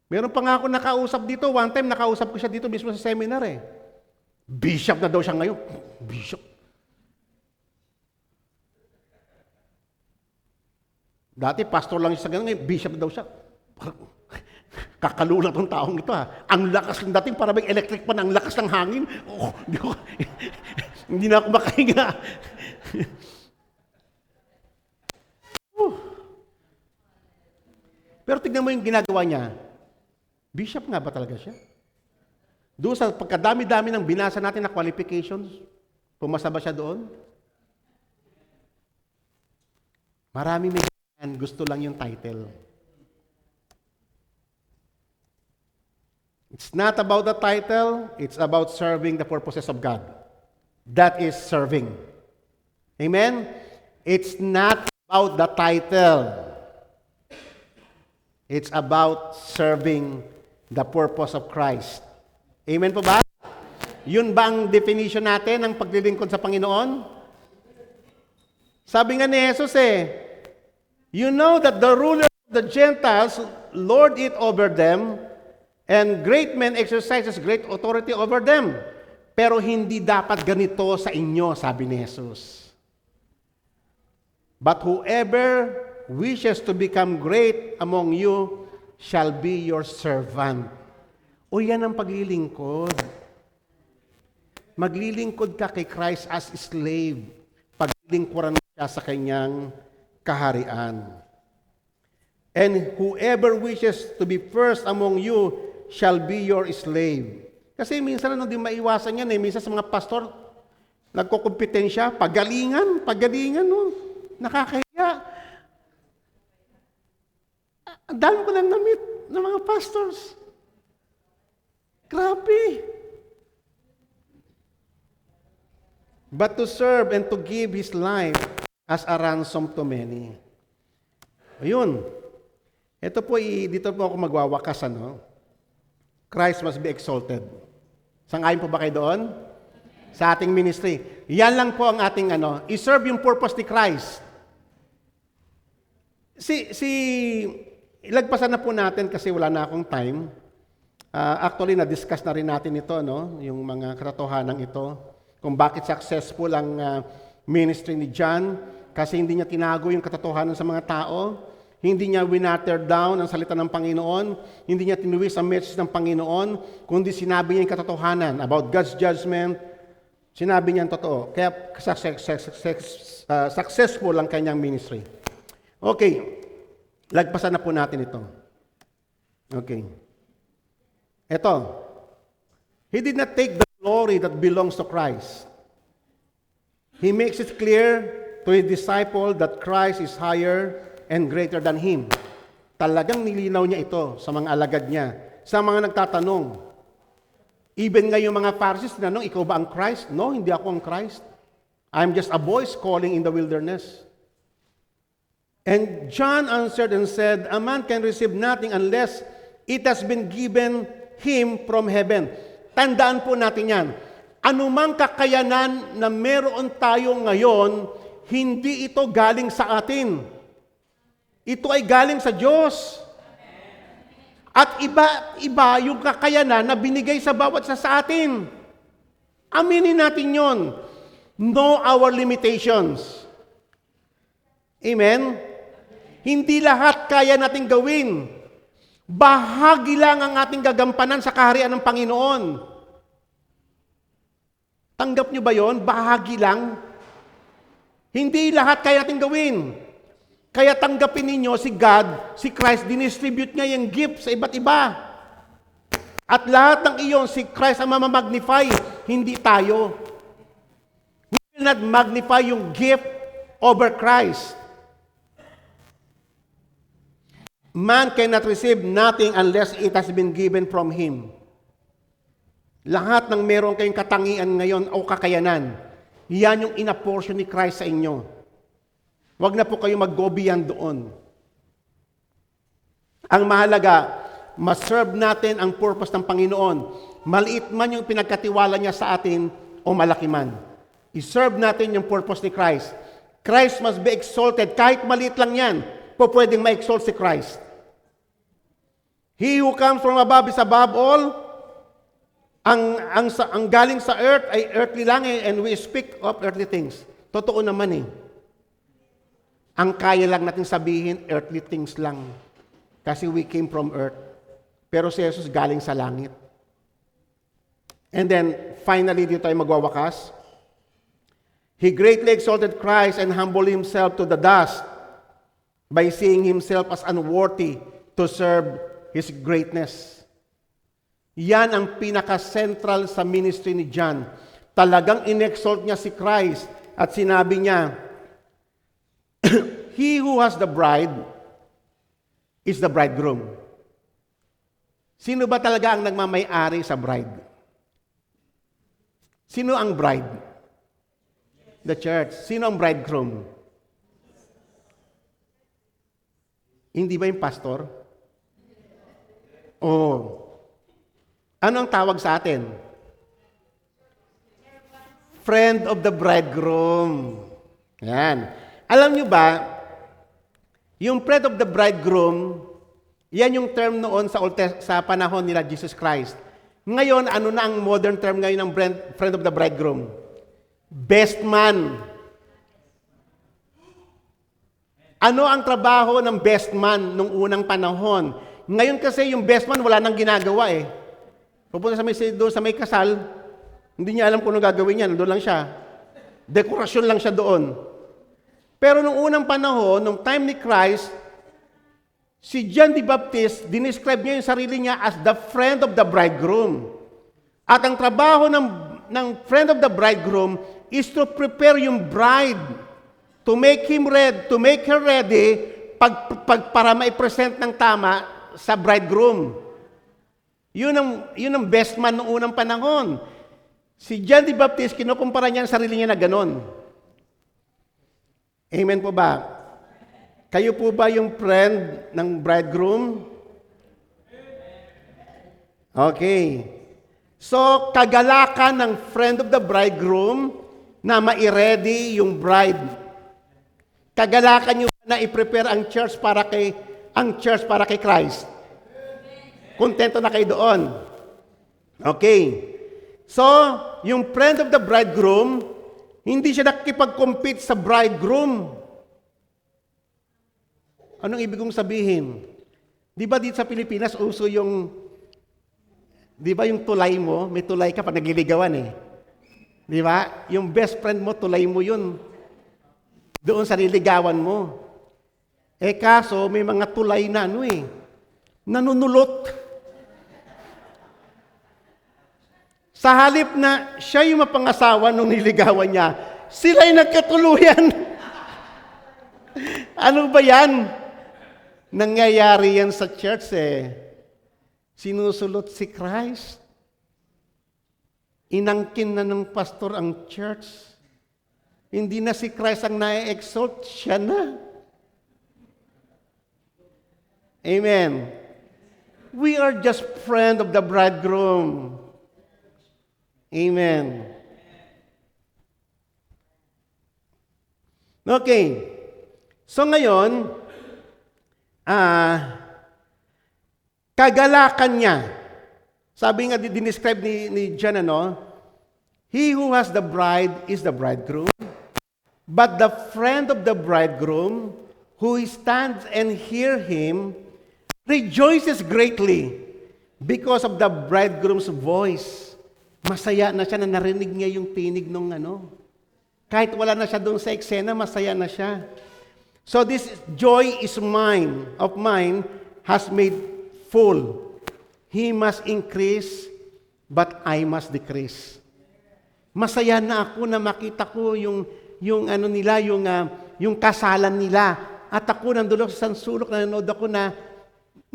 Speaker 1: Meron pa nga ako nakausap dito. One time, nakausap ko siya dito mismo sa seminar eh. Bishop na daw siya ngayon. Bishop. Dati, pastor lang siya sa ganun, ngayon, bishop daw siya. Kakalula tong taong ito ha. Ang lakas ng dating, para may electric pan, ang lakas ng hangin. Oh, hindi na ako makahinga. Pero tignan mo yung ginagawa niya. Bishop nga ba talaga siya? Doon sa pagkadami-dami ng binasa natin na qualifications, pumasa ba siya doon? Marami may gusto lang yung title. It's not about the title, it's about serving the purposes of God. That is serving. Amen? It's not about the title. It's about serving the purpose of Christ. Amen po ba? Yun ba ang definition natin ng paglilingkod sa Panginoon? Sabi nga ni Jesus you know that the rulers of the Gentiles lord it over them, and great men exercises great authority over them. Pero hindi dapat ganito sa inyo, sabi ni Jesus. But whoever wishes to become great among you shall be your servant. O yan ang paglilingkod. Maglilingkod ka kay Christ as slave. Paglilingkuran siya sa kanyang kaharian. And whoever wishes to be first among you shall be your slave. Kasi minsan hindi maiwasan yan minsan sa mga pastor, nagkukumpetensya, pagalingan, no? Nakakahiya. Ang dami ko lang na-meet ng mga pastors. Grabe. But to serve and to give his life as a ransom to many. Ayun. Ito po, dito po ako magwawakas, ano? Christ must be exalted. Sangayon po ba kayo doon? Sa ating ministry. Yan lang po ang ating, i-serve yung purpose ni Christ. Ilagpasan na po natin kasi wala na akong time. Actually, na-discuss na rin natin ito, no? Yung mga katotohanan ito. Kung bakit successful ang ministry ni John. Kasi hindi niya tinago yung katotohanan sa mga tao. Hindi niya winater down ang salita ng Panginoon. Hindi niya tinuwis ang message ng Panginoon. Kundi sinabi niya yung katotohanan about God's judgment. Sinabi niya ang totoo. Kaya successful ang kanyang ministry. Okay. Lagpasan na po natin ito. Okay. Ito. He did not take the glory that belongs to Christ. He makes it clear to his disciple that Christ is higher and greater than him. Talagang nilinaw niya ito sa mga alagad niya, sa mga nagtatanong. Even ngayon mga Pharisees, tinanong, ikaw ba ang Christ? No, hindi ako ang Christ. I'm just a voice calling in the wilderness. And John answered and said, a man can receive nothing unless it has been given him from heaven. Tandaan po natin yan. Anumang kakayanan na meron tayo ngayon, hindi ito galing sa atin. Ito ay galing sa Diyos. At iba yung kakayanan na binigay sa bawat sa atin. Aminin natin yon. Know our limitations. Amen? Hindi lahat kaya nating gawin. Bahagi lang ang ating gagampanan sa kaharian ng Panginoon. Tanggap niyo ba yon? Bahagi lang. Hindi lahat kaya nating gawin. Kaya tanggapin ninyo si God, si Christ, dinistribute niya yung gift sa iba't iba. At lahat ng iyon, si Christ ang mamamagnify, hindi tayo. We will not magnify yung gift over Christ. Man cannot receive nothing unless it has been given from Him. Lahat ng meron kayong katangian ngayon o kakayanan, yan yung inaportion ni Christ sa inyo. Huwag na po kayo mag-go beyond doon. Ang mahalaga, ma-serve natin ang purpose ng Panginoon. Maliit man yung pinagkatiwala niya sa atin o malaki man. I-serve natin yung purpose ni Christ. Christ must be exalted. Kahit maliit lang yan, po pwedeng ma-exalt si Christ. He who comes from above is above all. Ang galing sa earth ay earthly lang and we speak of earthly things. Totoo naman eh. Ang kaya lang natin sabihin, earthly things lang. Kasi we came from earth. Pero si Jesus galing sa langit. And then, finally, dito tayo magwawakas. He greatly exalted Christ and humbled Himself to the dust by seeing Himself as unworthy to serve His greatness. Yan ang pinaka-central sa ministry ni John. Talagang in-exalt niya si Christ at sinabi niya, He who has the bride is the bridegroom. Sino ba talaga ang nagmamay-ari sa bride? Sino ang bride? The church. Sino ang bridegroom? Hindi ba yung pastor? Oh. Ano ang tawag sa atin? Friend of the bridegroom. Yan. Alam nyo ba, yung friend of the bridegroom, yan yung term noon sa panahon nila Jesus Christ. Ngayon, ano na ang modern term ngayon ng friend of the bridegroom? Best man. Ano ang trabaho ng best man nung unang panahon? Ngayon kasi yung best man wala nang ginagawa eh. Pupunta doon sa may kasal, hindi niya alam kung ano gagawin niya, doon lang siya. Dekorasyon lang siya doon. Pero nung unang panahon, nung time ni Christ, si John the Baptist, dinescribe niya yung sarili niya as the friend of the bridegroom. At ang trabaho ng friend of the bridegroom is to prepare yung bride, to make her ready para ma-present ng tama sa bridegroom. Yun ang best man noong unang panahon. Si John the Baptist, kinukumpara niya ang sarili niya na ganon. Amen po ba? Kayo po ba yung friend ng bridegroom? Okay. So, kagalakan ng friend of the bridegroom na ma-ready yung bride. Kagalakan nyo na i-prepare ang church para kay Christ. Kontento na kayo doon. Okay. So, yung friend of the bridegroom, hindi siya nakikipag-compete sa bridegroom. Anong ibig kong sabihin? Di ba dito sa Pilipinas, uso yung, di ba yung tulay mo, may tulay ka pag nagliligawan eh. Di ba? Yung best friend mo, tulay mo yun. Doon sa niligawan mo. Eh kaso, may mga tulay na nanunulot. Sa halip na siya yung mapangasawa nung niligawan niya, sila'y nagkatuluyan. Ano ba yan? Nangyayari yan sa church eh. Sinusulot si Christ. Inangkin na ng pastor ang church. Hindi na si Christ ang na-exalt, siya na. Amen. We are just friend of the bridegroom. Amen. Okay. So ngayon, kagalakan niya. Sabi nga, dinescribe ni John, He who has the bride is the bridegroom, but the friend of the bridegroom, who stands and hear him, rejoices greatly because of the bridegroom's voice. Masaya na siya na narinig niya yung tinig nung Kahit wala na siya doon sa eksena, masaya na siya. So this joy is of mine, has made full. He must increase, but I must decrease. Masaya na ako na makita ko yung kasalan nila. At ako nandulok sa sansulok, nanonood ako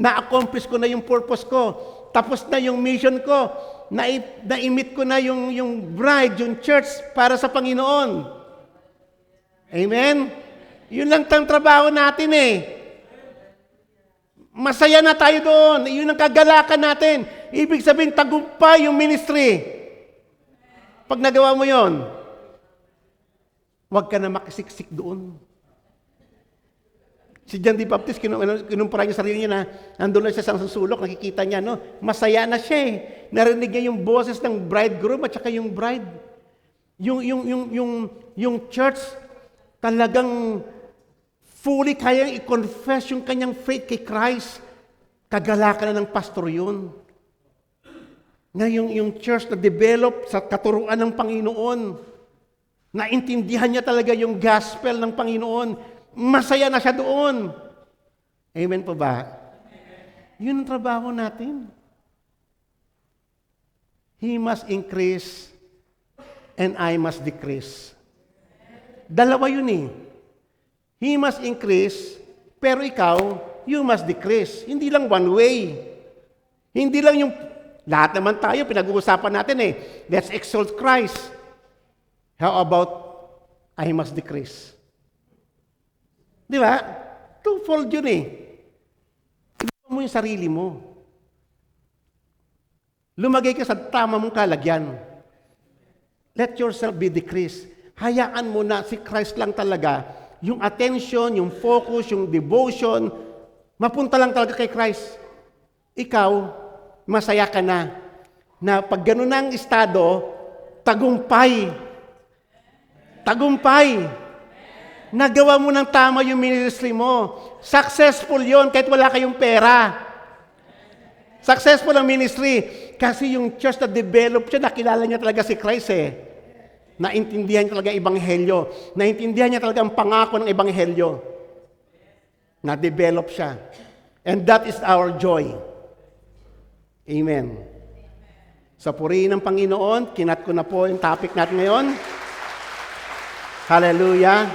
Speaker 1: na-accomplish ko na yung purpose ko. Tapos na yung mission ko. Na-imit ko na yung bride, yung church para sa Panginoon. Amen? Yun lang tang trabaho natin eh. Masaya na tayo doon. Yun ang kagalakan natin. Ibig sabihin, tagumpay yung ministry. Pag nagawa mo yon, huwag ka na makisiksik doon. Si John the Baptist, kinumpara niya sarili niya na andun lang siya sa sulok, nakikita niya, masaya na siya eh. Narinig niya yung boses ng bridegroom at saka yung bride. Yung church, talagang fully kayang i-confess yung kanyang faith kay Christ. Kagalakan na ng pastor yun. Na yung church na develop sa katuruan ng Panginoon. Naintindihan niya talaga yung gospel ng Panginoon. Masaya na siya doon. Amen po ba? Yun ang trabaho natin. He must increase and I must decrease. Dalawa yun eh. He must increase, pero ikaw, you must decrease. Hindi lang one way. Hindi lang yung, lahat naman tayo, pinag-uusapan natin eh, let's exalt Christ. How about, I must decrease? Di ba? Twofold yun eh. Iba mo yung sarili mo. Lumagay ka sa tama mong kalagyan. Let yourself be decreased. Hayaan mo na si Christ lang talaga. Yung attention, yung focus, yung devotion, mapunta lang talaga kay Christ. Ikaw, masaya ka na. Na pag ganun ang estado, tagumpay. Tagumpay. Nagawa mo ng tama yung ministry mo. Successful yon kahit wala kayong pera. Successful ang ministry. Kasi yung church na develop siya, nakilala niya talaga si Christ eh. Naintindihan niya talaga ang ebanghelyo. Naintindihan niya talaga ang pangako ng ebanghelyo. Na-develop siya. And that is our joy. Amen. Sa purihin ng Panginoon, kinat ko na po yung topic natin ngayon. Hallelujah.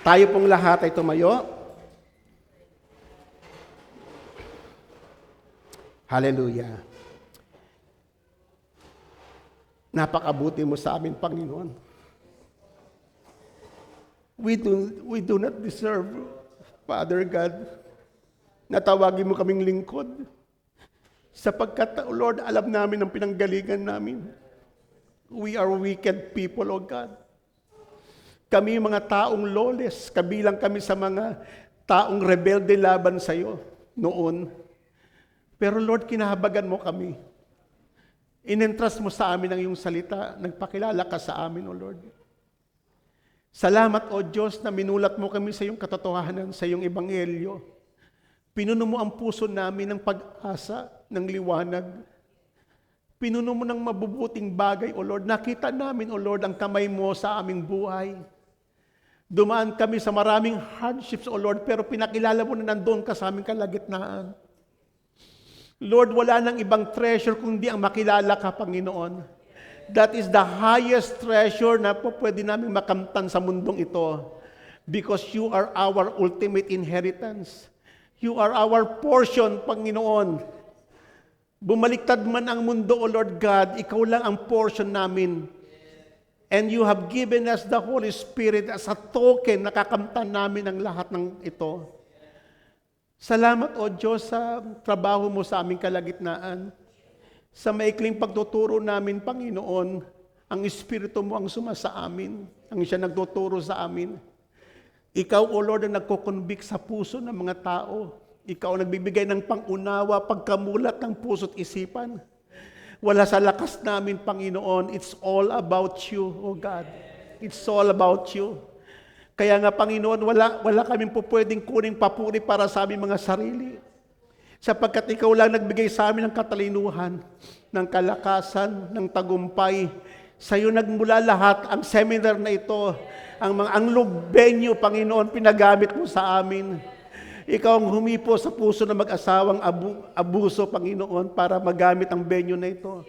Speaker 1: Tayo pong lahat ay tumayo. Hallelujah. Napakabuti mo sa amin, Panginoon. We do not deserve, Father God, na tawagin mo kaming lingkod. Sapagkat, Lord, alam namin ang pinanggalingan namin. We are wicked people, O God. Kami mga taong lawless, kabilang kami sa mga taong rebelde laban sa iyo noon. Pero Lord, kinahabagan mo kami. Inentrust mo sa amin ang iyong salita, nagpakilala ka sa amin, O Lord. Salamat, O Diyos, na minulat mo kami sa iyong katotohanan, sa iyong ebanghelyo. Pinuno mo ang puso namin ng pag-asa, ng liwanag. Pinuno mo ng mabubuting bagay, O Lord. Nakita namin, O Lord, ang kamay mo sa aming buhay. Dumaan kami sa maraming hardships, O Lord, pero pinakilala mo na nandoon ka sa aming kalagitnaan. Lord, wala nang ibang treasure kundi ang makilala ka, Panginoon. That is the highest treasure na po pwede namin makamtan sa mundong ito. Because you are our ultimate inheritance. You are our portion, Panginoon. Bumaliktad man ang mundo, O Lord God, ikaw lang ang portion namin. And you have given us the Holy Spirit as a token na kakamtan namin ang lahat ng ito. Salamat, O Diyos, sa trabaho mo sa aming kalagitnaan. Sa maikling pagtuturo namin, Panginoon, ang Espiritu mo ang sumasa amin, ang siya nagtuturo sa amin. Ikaw, O Lord, ang nagkukonvict sa puso ng mga tao. Ikaw ang nagbibigay ng pangunawa, pagkamulat ng puso't isipan. Wala sa lakas namin, Panginoon. It's all about you, O God. It's all about you. Kaya nga, Panginoon, wala kaming po pwedeng kuning papuri para sa aming mga sarili. Sapagkat ikaw lang nagbigay sa amin ng katalinuhan, ng kalakasan, ng tagumpay. Sa iyo nagmula lahat, ang seminar na ito, ang lugbenyo, Panginoon, pinagamit mo sa amin. Ikaw ang humipo sa puso ng mag-asawang abuso, Panginoon, para magamit ang venue na ito.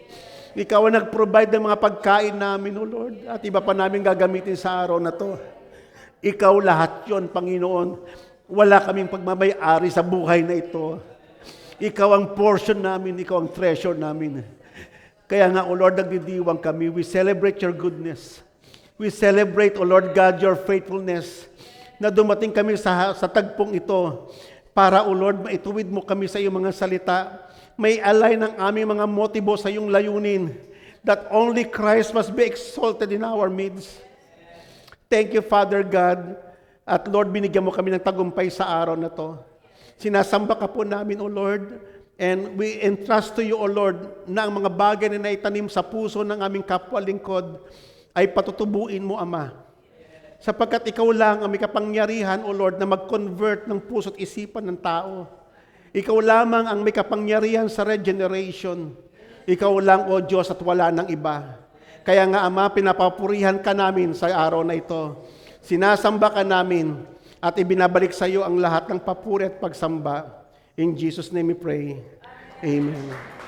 Speaker 1: Ikaw ang nag-provide ng mga pagkain namin, O Lord, at iba pa namin gagamitin sa araw na to. Ikaw lahat yon, Panginoon. Wala kaming pagmamay-ari sa buhay na ito. Ikaw ang portion namin, ikaw ang treasure namin. Kaya nga, O Lord, nagdidiwang kami. We celebrate your goodness. We celebrate, O Lord God, your faithfulness, na dumating kami sa tagpong ito para, O Lord, maituwid mo kami sa iyong mga salita. May align ng aming mga motibo sa iyong layunin that only Christ must be exalted in our midst. Thank you, Father God. At Lord, binigyan mo kami ng tagumpay sa araw na to. Sinasamba ka po namin, O Lord, and we entrust to you, O Lord, na ang mga bagay na naitanim sa puso ng aming kapwa lingkod ay patutubuin mo, Ama. Sapagkat ikaw lang ang may kapangyarihan, O Lord, na mag-convert ng puso't isipan ng tao. Ikaw lamang ang may kapangyarihan sa regeneration. Ikaw lang, O Diyos, at wala nang iba. Kaya nga, Ama, pinapapurihan ka namin sa araw na ito. Sinasamba ka namin at ibinabalik sa iyo ang lahat ng papuri at pagsamba. In Jesus' name we pray. Amen.